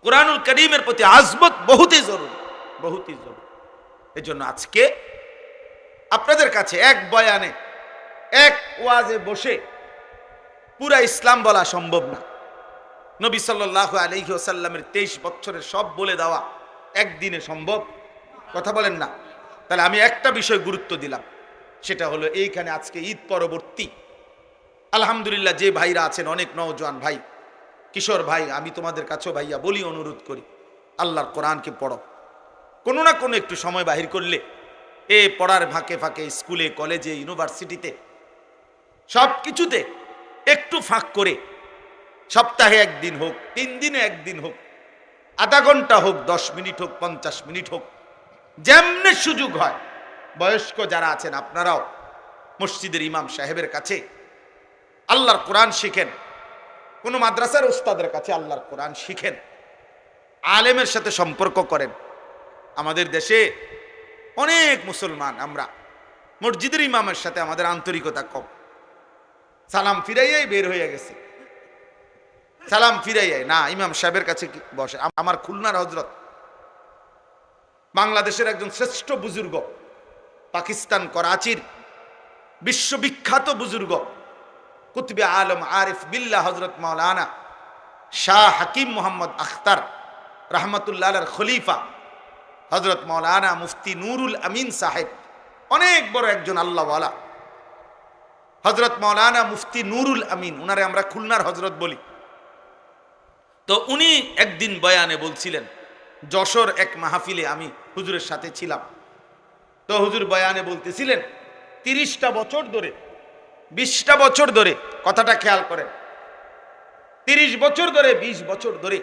কোরআনুল করিমের প্রতি আজমত বহুতই জরুরি, বহুতই জরুরি। এই জন্য আজকে আপনাদের কাছে এক বয়ানে, এক ওয়াজে বসে পুরা ইসলাম বলা সম্ভব না। নবী সাল্লাল্লাহু আলাইহি ওয়াসাল্লামের 23 বছরের সব বলে দেওয়া একদিনে সম্ভব? কথা বলেন না। তাহলে আমি একটা বিষয় গুরুত্ব দিলাম, সেটা হলো এইখানে আজকে ঈদ পরবর্তী আলহামদুলিল্লাহ যে ভাইরা আছেন, অনেক নওজোয়ান ভাই, কিশোর ভাই, আমি তোমাদের কাছেও ভাইয়া বলি, অনুরোধ করি, আল্লাহর কোরআনকে পড়ো। কোনো না কোনো একটু সময় বাহির করলে এ পড়ার ফাঁকে ফাঁকে স্কুলে, কলেজে, ইউনিভার্সিটিতে সব কিছুতে একটু ফাঁক করে সপ্তাহে একদিন হোক, 3 দিনে একদিন হোক, আধা ঘন্টা হোক, 10 মিনিট হোক, 50 মিনিট হোক, যেমনে সুযোগ হয়, বয়স্ক যারা আছেন আপনারাও মসজিদের ইমাম সাহেবের কাছে আল্লাহর কোরআন শিখেন, কোনো মাদ্রাসার উস্তাদের কাছে আল্লাহর কোরআন শিখেন, আলেমের সাথে সম্পর্ক করেন। আমাদের দেশে অনেক মুসলমান আমরা মসজিদের ইমামের সাথে আমাদের আন্তরিকতা কম, সালাম ফিরাইয়াই বের হয়ে গেছে, সালাম ফিরাইয়াই না, ইমাম সাহেবের কাছে বসে। আমার খুলনার হযরত, বাংলাদেশের একজন শ্রেষ্ঠ বুজুর্গ, পাকিস্তান করাচির বিশ্ববিখ্যাত বুজুর্গ, কুতুবে আলম আরিফ বিল্লাহ হযরত মাওলানা শাহ হাকিম মোহাম্মদ আখতার রহমতুল্লাহ আলাইহির খলিফা হযরত মাওলানা মুফতি নুরুল আমিন সাহেব, অনেক বড় একজন আল্লাহওয়ালা, হযরত মাওলানা মুফতি নুরুল আমিন, উনারে আমরা খুলনার হযরত বলি। তো উনি একদিন বয়ানে বলছিলেন, যশোর এক মাহফিলে আমি হুজুরের সাথে ছিলাম, তো হুজুর বয়ানে বলতেছিলেন 30টা বছর ধরে, 20টা বছর ধরে, কথাটা খেয়াল করেন, 30 বছর ধরে, 20 বছর ধরে,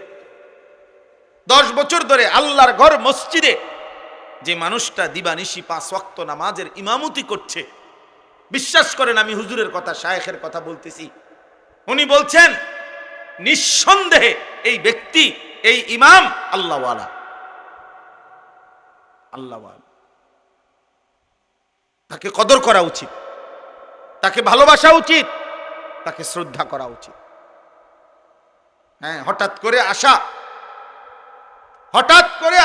10 বছর ধরে আল্লাহর ঘর মসজিদে যে মানুষটা দিবানিশি 5 ওয়াক্ত নামাজের ইমামতি করছে, বিশ্বাস করেন আমি হুজুরের কথা, শায়েখের কথা বলতেছি, উনি বলছেন নিঃসন্দেহে এই ব্যক্তি, এই ইমাম আল্লাহওয়ালা, আল্লাহওয়ালা, তাকে কদর করা উচিত, তাকে ভালোবাসা উচিত, তাকে শ্রদ্ধা করা উচিত। হ্যাঁ, হঠাৎ করে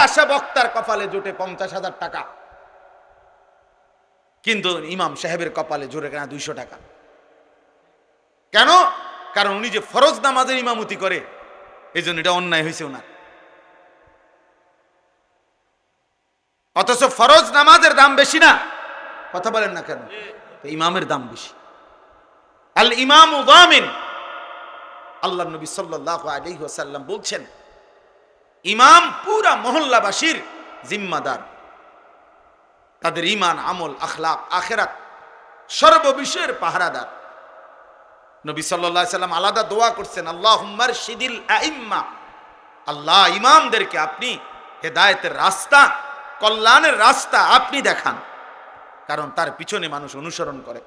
আসা বক্তার কপালে জোটে 50,000 টাকা, কিন্তু ইমাম সাহেবের কপালে জোরে কেনা 200 টাকা। কেন? কারণ উনি যে ফরজ নামাজের ইমামতি করে, এই জন্য এটা অন্যায় হয়েছে ওনার। অথচ ফরজ নামাজের দাম বেশি না, কথা বলেন না কেন? ইমামের দাম বেশি। আল ইমামু যামিন, আল্লাহ নবী সাল্লাল্লাহু আলাইহি ওয়াসাল্লাম বলছেন, ইমাম পুরা মহল্লাবাসীর জিম্মাদার, তাদের ঈমান, আমল, আখলাক, আখিরাত সর্ববিষয়ের পাহারাদার। নবী সাল্লাল্লাহু আলাইহি ওয়াসাল্লাম আলাদা দোয়া করছেন, আল্লাহুম্মা আরশিদিল আইম্মা, আল্লাহ ইমামদেরকে আপনি হেদায়েতের রাস্তা, কল্যাণের রাস্তা আপনি দেখান। কারণ তার পিছনে মানুষ অনুসরণ করে,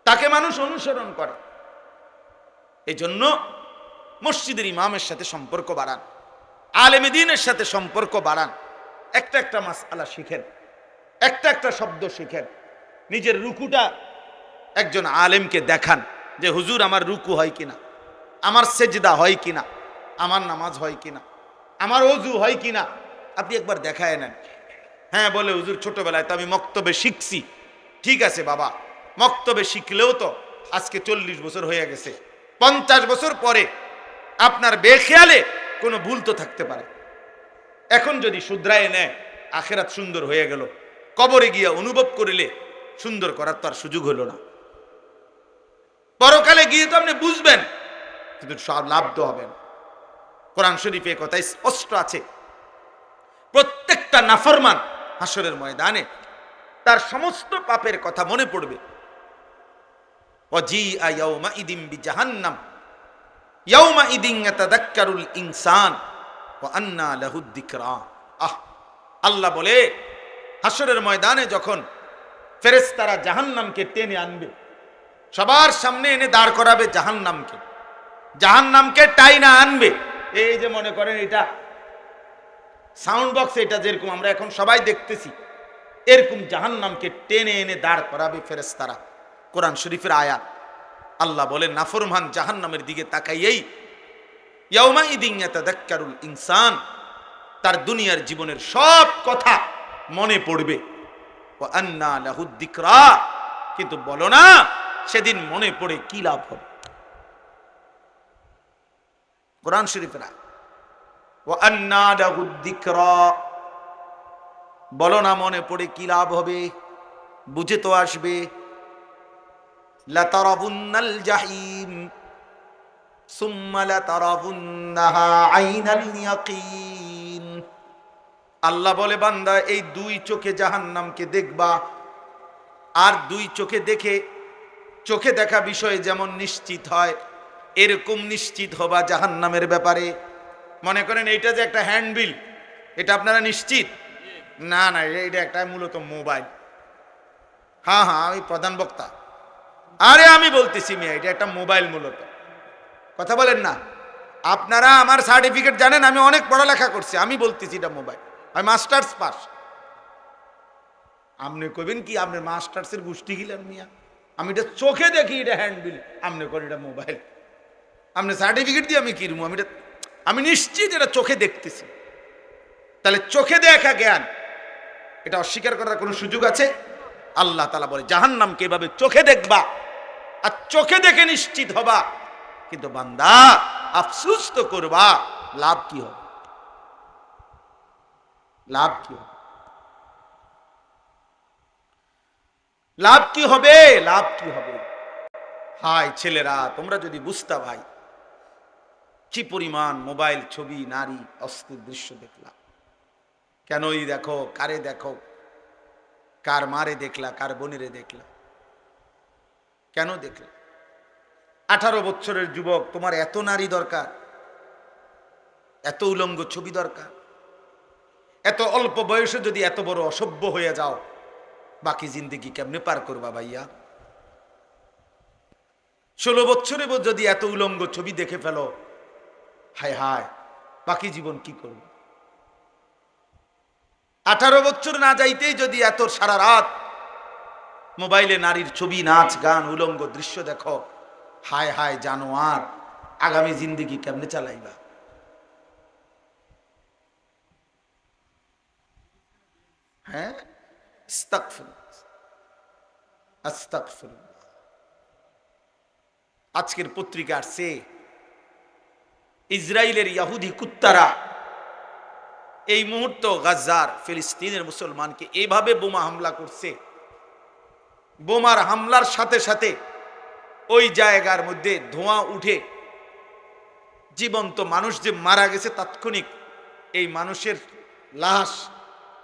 তাকে মানুষ অনুসরণ করে। এই জন্য মসজিদের ইমামের সাথে সম্পর্ক বাড়ান, আলেমে দ্বীনের সাথে সম্পর্ক বাড়ান, একটা একটা মাসআলা শিখেন, একটা একটা শব্দ শিখেন, নিজের রুকুটা একজন আলেমকে দেখান যে হুজুর আমার রুকু হয় কিনা, আমার সেজদা হয় কিনা, আমার নামাজ হয় কিনা, আমার ওযু হয় কিনা, আপনি একবার দেখায় নেন। হ্যাঁ বলে, হুজুর ছোটবেলায় তো আমি মক্তবে শিখছি। ঠিক আছে বাবা, মক্তবে শিখলেও তো আজকে 40 বছর হয়ে গেছে, 50 বছর পরে আপনার বেখেয়ালে কোনো ভুল তো থাকতে পারে। এখন যদি শুধরায় নেয়, আখেরাত সুন্দর হয়ে গেল, কবরে গিয়া অনুভব করিলে সুন্দর করার তো আর সুযোগ হলো না। পরকালে গিয়ে তো আপনি বুঝবেন, কিন্তু সব লাভ তো হবে না। কোরআন শরীফে কথা স্পষ্ট আছে, প্রত্যেকটা নাফরমান হাসরের ময়দানে তার সমস্ত পাপের কথা মনে পড়বে। ওয়াজিআ ইয়াউমাইদিন বিজাহান্নাম ইয়াউমাইদিন ইয়াতাযাক্কারুল ইনসান ওয়া আন্না লাহুদ যিকরা। আল্লাহ বলে, হাসরের ময়দানে যখন ফেরেশতারা জাহান্নামকে টেনে আনবে, সবার সামনে এনে দাঁড় করাবে জাহান্নামকে টাইনা আনবে। এই যে মনে করেন এটা সাউন্ড বক্স, এটা যেরকম আমরা এখন সবাই দেখতেছি, এরকম জাহান্নামকে টেনে এনে দাঁড় করাবে ফেরেশতারা। কোরআন শরীফের আয়াত। আল্লাহ বলেন, নাফরমান জাহান্নামের দিকে তাকাইয়েই ইয়াউমাইদিন ইয়াতাযাক্কারুল ইনসান, তার দুনিয়ার জীবনের সব কথা মনে পড়বে। ওয়া আন্না লাহুদ যিকরা, কিন্তু বলো না সেদিন মনে পড়ে কি লাভ হবে? কোরআন শরীফের আয়াত। ওয়া আন্না লাহুদ যিকরা, বলো না মনে পড়ে কি লাভ হবে? বুঝে তো আসবে। লাতারাবুন্নাল জাহিম সুম্মা লাতারাবুন্নাহা আইনাল ইয়াকিন। আল্লাহ বলে, বান্দা এই 2 চোখে জাহান্নামকে দেখবা, আর 2 চোখে দেখে, চোখে দেখা বিষয়ে যেমন নিশ্চিত হয়, এরকম নিশ্চিত হবা জাহান্নামের ব্যাপারে। মনে করেন এইটা যে একটা হ্যান্ডবিল, এটা আপনারা নিশ্চিত? না না, এটা একটা মূলত মোবাইল। হ্যাঁ হ্যাঁ, আমি প্রধান বক্তা। আরে আমি বলতেছি মিয়া, এটা একটা মোবাইল মূলত। কথা বলেন না আপনারা। আমার সার্টিফিকেট জানেন, আমি অনেক পড়ালেখা করছি। আমি বলতেছি এটা মোবাইল, আমি মাস্টার্স পাস। আপনি কইবেন কি আপনার মাস্টার্সের গোষ্ঠী গিলেন মিয়া? আমি এটা চোখে দেখি, এটা হ্যান্ডবিল, আপনি করেন এটা মোবাইল। আপনি সার্টিফিকেট দিয়ে আমি কিনবো? আমি নিশ্চিত এটা চোখে দেখতেছি। তাহলে চোখে দেখা জ্ঞান, এটা অস্বীকার করার কোনো সুযোগ আছে? আল্লাহ তাআলা বলে, জাহান্নামকে এভাবে চোখে দেখবা আর চোখে দেখে নিশ্চিত হবা, কিন্তু বান্দা আফসোস তো করবা। লাভ কি হবে? লাভ কি হবে? লাভ কি হবে? লাভ কি হবে? হায় ছেলেরা, তোমরা যদি বুঝতা ভাই, কি পরিমাণ মোবাইল, ছবি, নারী, অস্থির দৃশ্য দেখলাম। কেনই দেখো, কারে দেখো, কার মারে দেখলা, কার বোনেরে দেখলা, কেন দেখলা? 18 বছরের যুবক, তোমার এত নারী দরকার, এত উলঙ্গ ছবি দরকার? এত অল্প বয়সে যদি এত বড় অসভ্য হয়ে যাও, বাকি জিন্দেগি কেমনে পার করবা ভাইয়া? 16 বছরে যদি এত উলঙ্গ ছবি দেখে ফেলো, হায় হায়, বাকি জীবন কি করবে? 18 বছর না যাইতেই যদি এত সারা রাত মোবাইলে নারীর ছবি, নাচ, গান, উলঙ্গ দৃশ্য দেখো, হায় হায় জানোয়ার, আগামী জিন্দেগি কেমনে চালাইবা? হ্যাঁ, আস্তাগফিরুল্লাহ। আজকের পত্রিকা আসছে, ইসরায়েলের ইহুদি কুত্তারা এই মুহূর্ত গাজার ফিলিস্তিনের মুসলমানকে এভাবে বোমা হামলা করছে। বোমার হামলার সাথে সাথে ওই জায়গার মধ্যে ধোঁয়া উঠে জীবন্ত মানুষ যে মারা গেছে, তাৎক্ষণিক এই মানুষের লাশ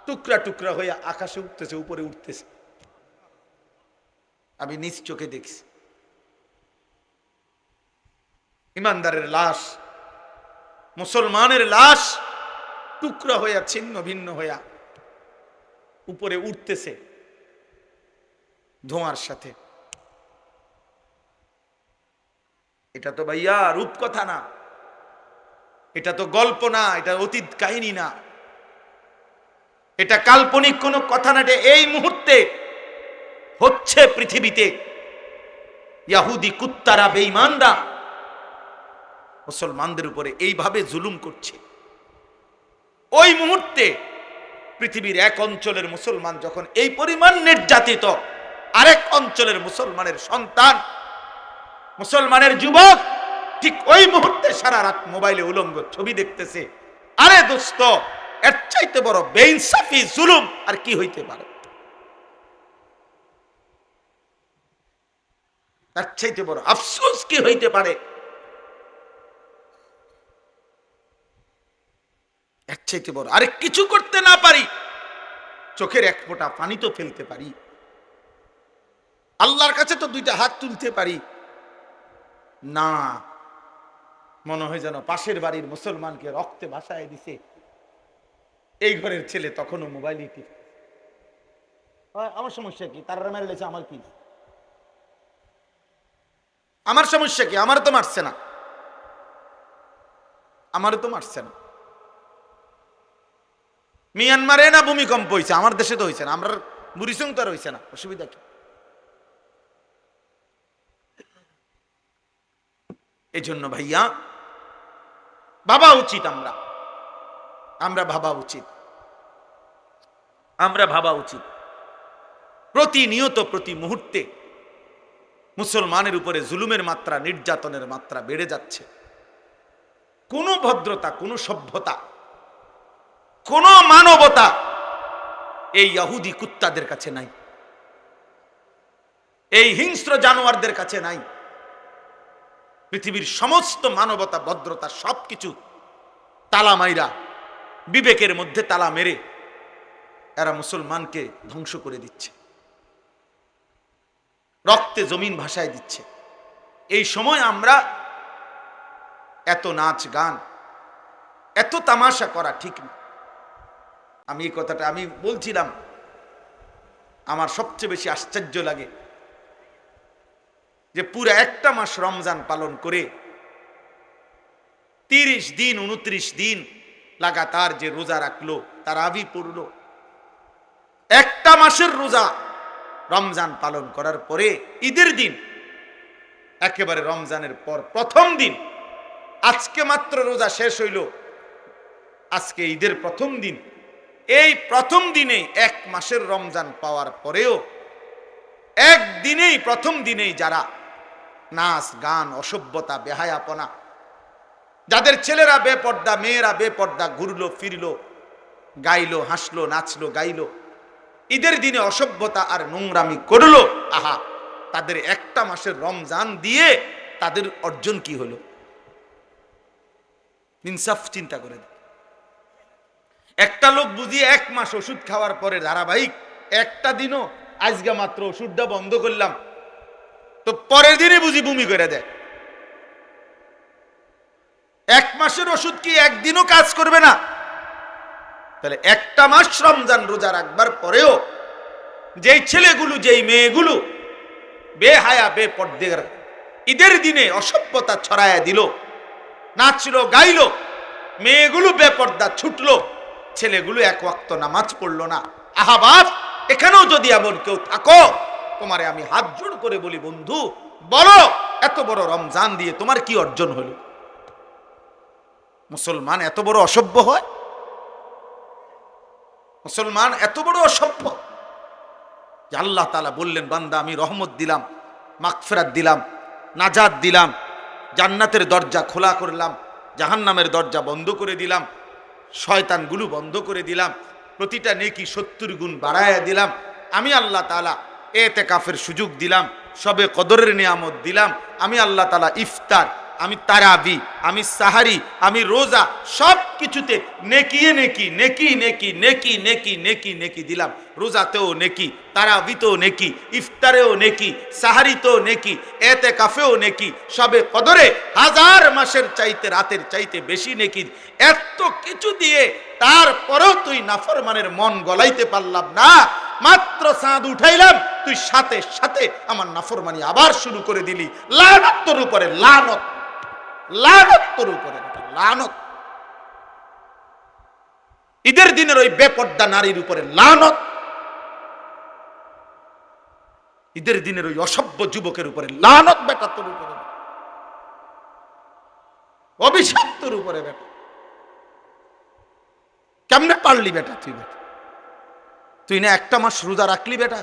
টুকরা টুকরা হয়ে আকাশে উঠতেছে, উপরে উঠতেছে। আমি নিজ চোখে দেখছি ইমানদারের লাশ, মুসলমানের লাশ টুকরা হইয়া, ছিন্ন ভিন্ন হইয়া উপরে উঠতেছে ধোঁয়ার সাথে। এটা তো ভাইয়া রূপকথা না, এটা তো গল্প না, এটা অতীত কাহিনী না, এটা কাল্পনিক কোনো কথা না। এই মুহূর্তে হচ্ছে পৃথিবীতে। ইহুদি কুত্তারা, বেঈমানরা মুসলমানদের উপরে এইভাবে জুলুম করছে। ওই মুহূর্তে পৃথিবীর এক অঞ্চলের মুসলমান যখন এই পরিমাণ নির্যাতিত, আরেক অঞ্চলের মুসলমানের সন্তান, মুসলমানের যুবক ঠিক ওই মুহূর্তে সারা রাত মোবাইলে উলঙ্গ ছবি দেখতেছে, আরে দোস্ত, এর চাইতে বড় বেইনসাফি জুলুম আর কি হইতে পারে? তার চাইতে বড় আফসোস কি হইতে পারে? এর চাইতে বড় আরে কিছু করতে না পারি, চোখের এক ফোঁটা পানি তো ফেলতে পারি, আল্লাহর কাছে তো দুইটা হাত তুলতে পারি না, মনে হয় যেন পাশের বাড়ির মুসলমানকে রক্তে ভাসায় দিছে। এই ঘরের ছেলে তখনও মোবাইলই টিপে। আমার সমস্যা কি? তারা মেরেছে, আমার কি? আমার সমস্যা কি? আমার তো মারছে না, আমারও তো মারছে না। মিয়ানমারে না ভূমিকম্প হয়েছে, আমার দেশে তো হয়েছে না, আমরা বুড়িসং তো আর হয়েছে না, অসুবিধা কি? এই জন্য ভাইয়া ভাবা উচিত, আমরা ভাবা উচিত, আমরা ভাবা উচিত। প্রতিনিয়ত প্রতি মুহূর্তে মুসলমানের উপরে জুলুমের মাত্রা, নির্যাতনের মাত্রা বেড়ে যাচ্ছে। কোনো ভদ্রতা, কোনো সভ্যতা, কোনো মানবতা এই ইহুদি কুত্তাদের কাছে নাই, এই হিংস্র জানোয়ারদের কাছে নাই। পৃথিবীর সমস্ত মানবতা, ভদ্রতা সবকিছু তালা মাইরা, বিবেকের মধ্যে তালা মেরে এরা মুসলমানকে ধ্বংস করে দিচ্ছে, রক্তে জমিন ভাসায় দিচ্ছে। এই সময় আমরা এত নাচ গান, এত তামাশা করা ঠিক না। আমি এই কথাটা আমি বলছিলাম, আমার সবচেয়ে বেশি আশ্চর্য লাগে যে পুরো একটা মাস রমজান পালন করে 30 দিন 29 দিন লাগাতার যে রোজা রাখলো, তারাবি পড়লো, একটা মাসের রোজা রমজান পালন করার পরে ঈদের দিন, একেবারে রমজানের পর প্রথম দিন, আজকে মাত্র রোজা শেষ হইল, আজকে ঈদের প্রথম দিন, এই প্রথম দিনেই এক মাসের রমজান পাওয়ার পরেও একদিনেই, প্রথম দিনেই যারা নাচ গান, অসভ্যতা, বেহায়াপনা, যাদের ছেলেরা বেপর্দা, মেয়েরা বেপর্দা ঘুরলো ফিরলো, গাইলো, হাসলো, নাচলো, গাইলো, ঈদের দিনে অসভ্যতা আর নোংরামি করলো, আহা, তাদের একটা মাসের রমজান দিয়ে তাদের অর্জন কি হলো? ইনসাফ চিন্তা করে। একটা লোক বুঝিয়ে এক মাস ওষুধ খাওয়ার পরে ধারাবাহিক একটা দিনও, আজকে মাত্র ওষুধটা বন্ধ করলাম, তো পরের দিনে বুঝি বমি করে দেয়। এক মাসের ওষুধ কি একদিনও কাজ করবে না? তাহলে একটা মাস রমজান রোজা রাখবার পরেও যেই ছেলেগুলো, যেই মেয়েগুলো বেহায়া, বেপর্দার ঈদের দিনে অসভ্যতা ছড়ায়া দিল, নাচলো, গাইলো, মেয়েগুলো বেপর্দা ছুটলো, ছেলেগুলো এক ওয়াক্ত নামাজ পড়লো না, আহাবাদ, এখানেও যদি এমন কেউ থাকো, তোমারে আমি হাত জোড় করে বলি, বন্ধু, বলো, এত বড় রমজান দিয়ে তোমার কি অর্জন হলো? মুসলমান এত বড় অসভ্য হয়? মুসলমান এত বড় অসভ্য যে আল্লাহ তাআলা বললেন, বান্দা, আমি রহমত দিলাম, মাগফিরাত দিলাম, নাজাত দিলাম, জান্নাতের দরজা খোলা করলাম, জাহান্নামের দরজা বন্ধ করে দিলাম, শয়তানগুলো বন্ধ করে দিলাম, প্রতিটা নেকি 70 গুণ বাড়ায়া দিলাম, আমি আল্লাহ তাআলা এতেকাফের সুযোগ দিলাম, সবে কদরের নিয়ামত দিলাম, আমি আল্লাহ তাআলা ইফতার, আমি তারাবি, আমি সাহারি, আমি রোজা, সব কিছুতে নেকিয়ে নেকি, নেকি নেকি নেকি নেকি নেকি নেকি দিলাম। রোজাতেও নেকি, তারাবিতেও নেকি, ইফতারেও নেকি, সাহারিতেও নেকি, এতেকাফেও নেকি, সবে কদরে 1000 মাসের চাইতে, রাতের চাইতে বেশি নেকি। এত কিছু দিয়ে তারপরেও তুই নাফরমানের মন গলাইতে পারলাম না, মাত্র চাঁদ উঠাইলাম, তুই সাথে সাথে আমার নাফরমানি আবার শুরু করে দিলি। লানত তোর উপরে, লানত, লানত তোর উপরে, লানত। ঈদের দিনের ওই বেপর্দা নারীর উপরে লানত, ঈদের দিনের ওই অসভ্য যুবকের উপরে লানত, বেটা তোর উপরে, অভিশাপ তোর উপরে। বেটা কেমনে পারলি বেটা তুই? বেটা তুই না একটা মাস রোজা রাখলি বেটা,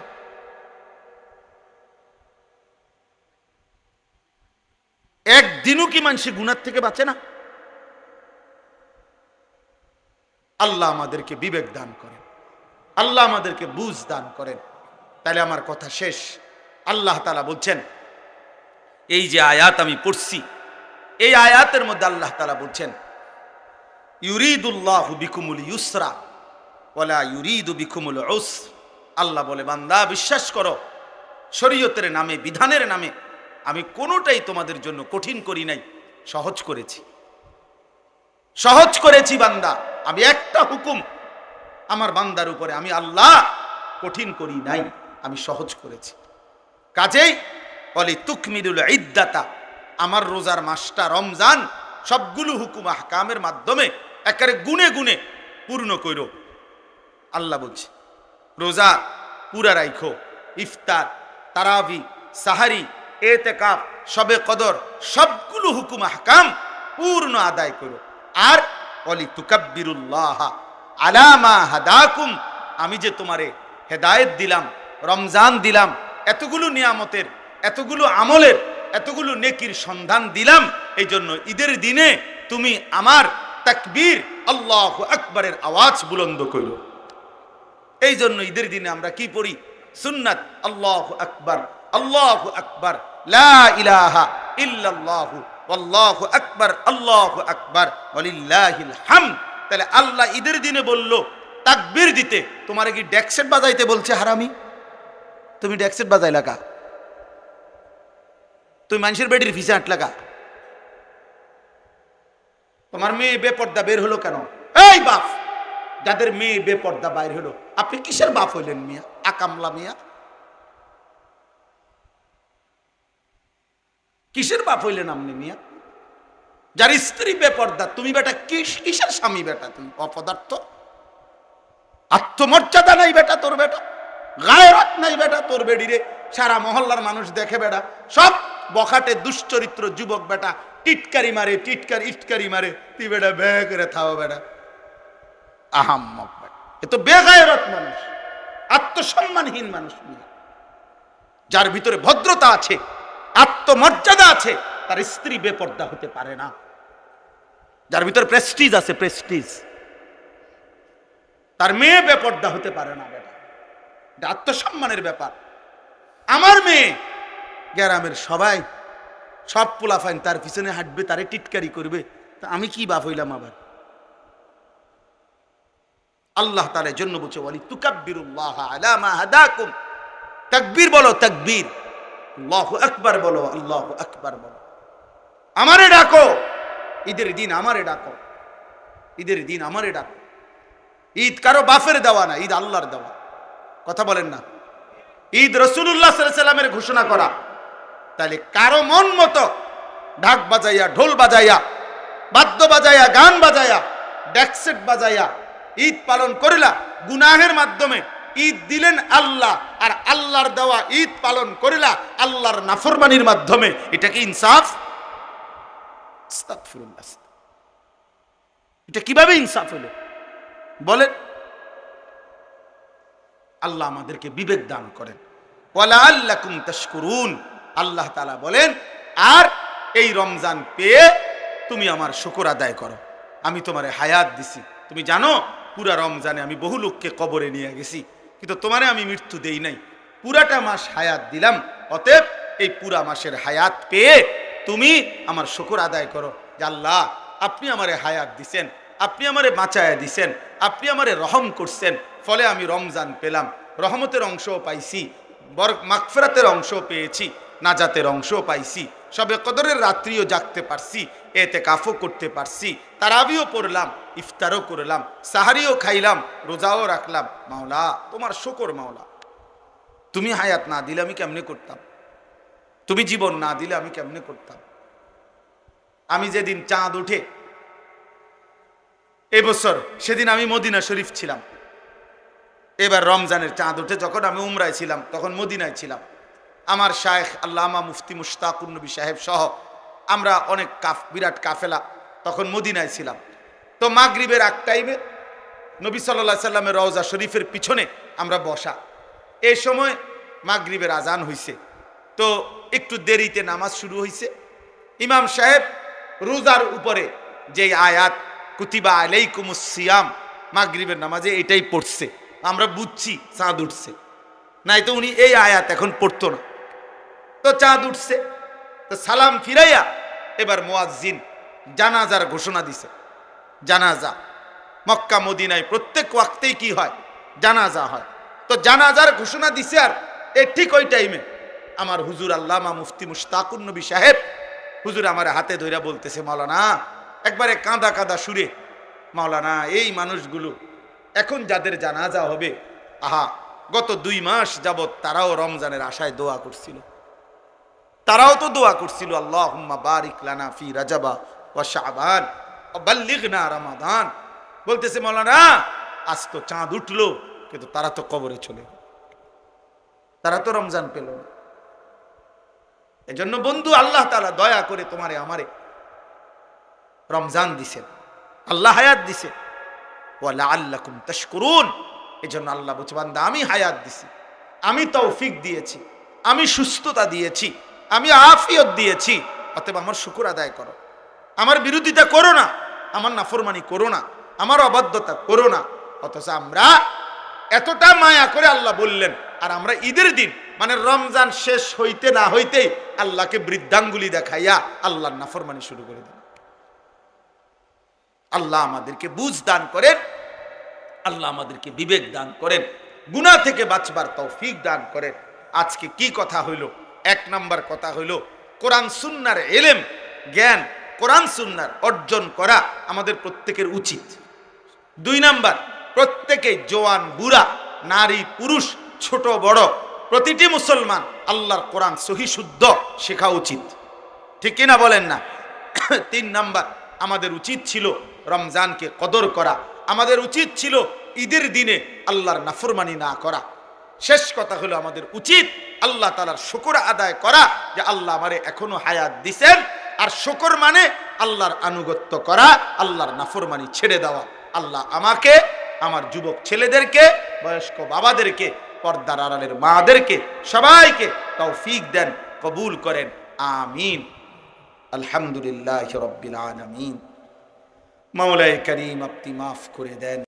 একদিনও কি মানুষ গুনার থেকে বাঁচে না? আল্লাহ আমাদেরকে বিবেক দান করেন, আল্লাহ আমাদেরকে বুঝ দান করেন। তাহলে আমার কথা শেষ। আল্লাহ তাআলা বলছেন, এই যে আয়াত আমি পড়ছি, এই আয়াতের মধ্যে আল্লাহ তাআলা বলছেন, ইউরিদুল্লাহু বিকুমুল ইউসরা ওয়ালা ইউরিদু বিকুমুল উসর। আল্লাহ বলে, বান্দা বিশ্বাস করো, শরীয়তের নামে, বিধানের নামে আমি কোনোটাই তোমাদের জন্য কঠিন করি নাই, সহজ করেছি। সহজ করেছি বান্দা, আমি একটা হুকুম আমার বান্দার উপরে আমি আল্লাহ কঠিন করি নাই, আমি সহজ করেছি। কাজেই বলি তুকমিলুল ইদ্দাতা, আমার রোজার মাসটা রমজান সবগুলো হুকুম আহকামের মাধ্যমে একেবারে গুনে গুনে পূর্ণ কইরো। আল্লাহ বলছে রোজা পুরা রাইখো, ইফতার, তারাবি, সাহারি, এতেকাফ, শবে কদর সবগুলো হুকুম আহকাম পূর্ণ আদায় করো। আর বলি তুকাব্বিরুল্লাহ আলা মা হাদাকুম, আমি যে তোমারে হেদায়েত দিলাম, রমজান দিলাম, এতগুলো নিয়ামতের, এতগুলো আমলের, এতগুলো নেকির সন্ধান দিলাম, এই জন্য ঈদের দিনে তুমি আমার তাকবীর আল্লাহু আকবারের আওয়াজ বুলন্দ করো। এই জন্য ঈদের দিনে আমরা কি পড়ি? সুন্নাত আল্লাহু আকবার, আল্লাহু আকবার, লা ইলাহা ইল্লাল্লাহু আল্লাহু আকবার, আল্লাহু আকবার ওয়ালিল্লাহিল হামদ। তাহলে আল্লাহ ঈদের দিনে বলল তাকবীর দিতে, তোমারে কি ডেক্সেট বাজাইতে বলছে হারামি? তুমি ডেক্সেট বাজাই লাগা, তুমি মানুষের বেডির ভিসা আট লাগা, তোমার মেয়ে বেপর্দা বের হলো কেন? এই বাপ, যাদের মেয়ে বেপর্দা বাইর হলো, আপনি কিসের বাপ হইলেন মিয়া? আকামলা মিয়া, কিসের বাপ হইলেন আপনি মিয়া? যার স্ত্রী বেপর্দা, তুমি বেটা কিসের স্বামী বেটা? তুমি অপদার্থ, আত্মমর্যাদা নাই বেটা তোর, বেটা গায়রত নাই বেটা তোর বেডিরে। সারা মহল্লার মানুষ দেখে বেটা, সব বখাটে দুশ্চরিত্র যুবক বেটা, টিটকারি মারে, ইটকারি মারে, তুই বেটা বে করে থাও বেটা, আহাম্মক বেটা। এ তো বেগায়রত মানুষ, আত্মসম্মানহীন মানুষ। যার ভিতরে ভদ্রতা আছে, আত্মমর্যাদা আছে, তার স্ত্রী বেপর্দা হতে পারে না। যার ভিতরে প্রেস্টিজ আছে, প্রেস্টিজ, তার মেয়ে বেপর্দা হতে পারে না বেটা। এটা আত্মসম্মানের ব্যাপার। আমার মেয়ে গ্রামের সবাই, সব পোলাফাইন তার পিছনে হাঁটবে, তারে টিটকারি করবে, তা আমি কি বাপ হইলাম আবার? আল্লাহ তাআলার জন্য বলছে ওয়ালি তুকাব্বিরুল্লাহ আলা মা হাদাকুম, তাকবীর বলো, তাকবীর, আল্লাহু আকবার বলো, আল্লাহু আকবার বলো। আমারে ডাকো, ঈদের দিন আমারে ডাকো, ঈদের দিন আমারে ডাকো। ঈদ কারো বাপের দেওয়া না, ঈদ আল্লাহর দেওয়া। কথা বলেন না? ঈদ রাসূলুল্লাহ সাল্লাল্লাহু আলাইহি ওয়াসাল্লামের ঘোষণা করা। তাহলে কারো মন মতো ঢাক বাজাইয়া, ঢোল বাজাইয়া, বাদ্য বাজাইয়া, গান বাজাইয়া, ডেক্সেট বাজাইয়া ঈদ পালন করিলা, গুনাহের মাধ্যমে ঈদ দিলেন আল্লাহ, আর আল্লাহর দেওয়া ঈদ পালন করিলা আল্লাহর নাফরমানির মাধ্যমে। এটা কি ইনসাফ? আস্তাগফিরুল্লাহ, এটা কিভাবে ইনসাফ হলো বলেন? আল্লাহ আমাদেরকে বিবেক দান করেন। ওয়ালাআল্লাকুম তাশকুরুন, আল্লাহ তাআলা বলেন, আর এই রমজান পেয়ে তুমি আমার শুকর আদায় করো। আমি তোমারে হায়াত দিছি, তুমি জানো পুরা রমজানে আমি বহু লোককে কবরে নিয়ে গেছি, কিন্তু তোমারে আমি মৃত্যু দেই নাই, পুরাটা মাস হায়াত দিলাম। অতএব এই পুরা মাসের হায়াত পেয়ে তুমি আমার শুকর আদায় করো যে আল্লাহ আপনি আমারে হায়াত দিছেন, আপনি আমারে বাঁচায়া দিছেন, আপনি আমারে রহম করছেন, ফলে আমি রমজান পেলাম, রহমতের অংশও পাইছি, মাগফিরাতের অংশও পেয়েছি, নাজাতের অংশও পাইছি, শবে কদরের রাত্রিও জাগতে পারছি, এতেকাফও করতে পারছি, তারাবিও পড়লাম, ইফতারও করলাম, সাহারিও খাইলাম, রোজাও রাখলাম। মাওলা তোমার শুকর, মাওলা তুমি হায়াত না দিলে আমি কেমনে করতাম? তুমি জীবন না দিলে আমি কেমনে করতাম? আমি যেদিন চাঁদ উঠে এবছর, সেদিন আমি মদিনা শরীফ ছিলাম। এবার রমজানের চাঁদ উঠে যখন আমি উমরায় ছিলাম, তখন মদিনায় ছিলাম। আমার শায়েখ আল্লামা মুফতি মুশতাকুর নবী সাহেব সহ আমরা অনেক বিরাট কাফেলা তখন মদিনায় ছিলাম। তো মাগরিবের আগ টাইমে নবী সাল্লাল্লাহু আলাইহি সাল্লামের রওজা শরীফের পিছনে আমরা বসা। এই সময় মাগরিবের আজান হইছে, তো একটু দেরিতে নামাজ শুরু হইছে। ইমাম সাহেব রোজার উপরে যে আয়াত কুতিবা আলাইকুমুস সিয়াম মাগরিবের নামাজে এটাই পড়ছে, আমরা বুঝছি চাঁদ উঠছে, নাই তো উনি এই আয়াত এখন পড়তো না। তো চাঁদ উঠছে, তো সালাম ফিরাইয়া এবার মুয়াজ্জিন জানাজার ঘোষণা দিছে। জানাজা মক্কা মদিনায় প্রত্যেক ওয়াক্তেই কি হয়, জানাজা হয়। তো জানাজার ঘোষণা দিছে, আর এই ঠিক ওই টাইমে আমার হুজুর আল্লামা মুফতি মুশতাকুন নবী সাহেব হুজুর আমার হাতে ধইরা বলতেছে, মাওলানা একবারে কাঁদা কাঁদা সুরে, মাওলানা এই মানুষগুলো এখন যাদের জানাজা হবে, আহা গত 2 মাস যাবত তারাও রমজানের আশায় দোয়া করছিল, তারাও তো দোয়া করছিল, আল্লাহুম্মা বারিক লানা ফি রাজাবা ওয়া শাবান ওয়া বাল্লিগনা রমাদান। বলতেছে মাওলানা আজ তো চাঁদ উঠলো, কিন্তু তারা তো কবরে চলে গেল, তারা তো রমজান পেল না। এজন্য বন্ধু, আল্লাহ তাআলা দয়া করে তোমারে আমারে রমজান দিছেন, আল্লাহ হায়াত দিছে, ওয়া লাআল্লাকুম তাশকুরুন। এজন্য আল্লাহ বলছে, বান্দা আমি হায়াত দিছি, আমি তৌফিক দিয়েছি, আমি সুস্থতা দিয়েছি, আমি আফিয়ত দিয়েছি, অতএব আমার শুকর আদায় করো, আমার বিরোধিতা করো না, আমার নাফরমানি করো না, আমার অবাধ্যতা করো না। অথচ আমরা এতটা মায়া করে আল্লাহ বললেন, আর আমরা ঈদের দিন মানে রমজান শেষ হইতে না হইতেই আল্লাহকে বৃদ্ধাঙ্গুলি দেখাইয়া আল্লাহর নাফরমানি শুরু করে দেন। আল্লাহ আমাদেরকে বুঝ দান করেন, আল্লাহ আমাদেরকে বিবেক দান করেন, গুনাহ থেকে বাঁচবার তৌফিক দান করেন। আজকে কি কথা হইল? 1 নাম্বার কথা হইল কোরআন সুন্নাহর ইলম জ্ঞান, কোরআন সুন্নাহর অর্জন করা আমাদের প্রত্যেকের উচিত। 2 নাম্বার, প্রত্যেকেই জওয়ান বুড়া নারী পুরুষ ছোট বড় প্রতিটি মুসলমান আল্লাহর কোরআন সহি শুদ্ধ শেখা উচিত, ঠিক কিনা বলেন না? 3 নাম্বার, আমাদের উচিত ছিল রমজানকে কদর করা, আমাদের উচিত ছিল ঈদের দিনে আল্লাহর নাফরমানি না করা। শেষ কথা হলো আমাদের উচিত আল্লাহ তাআলার শুকর আদায় করা, যে আল্লাহ আমারে এখনো হায়াত দিছেন। আর শুকর মানে আল্লাহর আনুগত্য করা, আল্লাহর নাফরমানি ছেড়ে দেওয়া। আল্লাহ আমাকে, আমার যুবক ছেলেদেরকে, বয়স্ক বাবাদেরকে, পর্দার আড়ালের মাদেরকে সবাইকে তৌফিক দেন, কবুল করেন, আমিন। আলহামদুলিল্লাহি রাব্বিল আলামিন। মাওলায়ে কারীম আপনি মাফ করে দেন।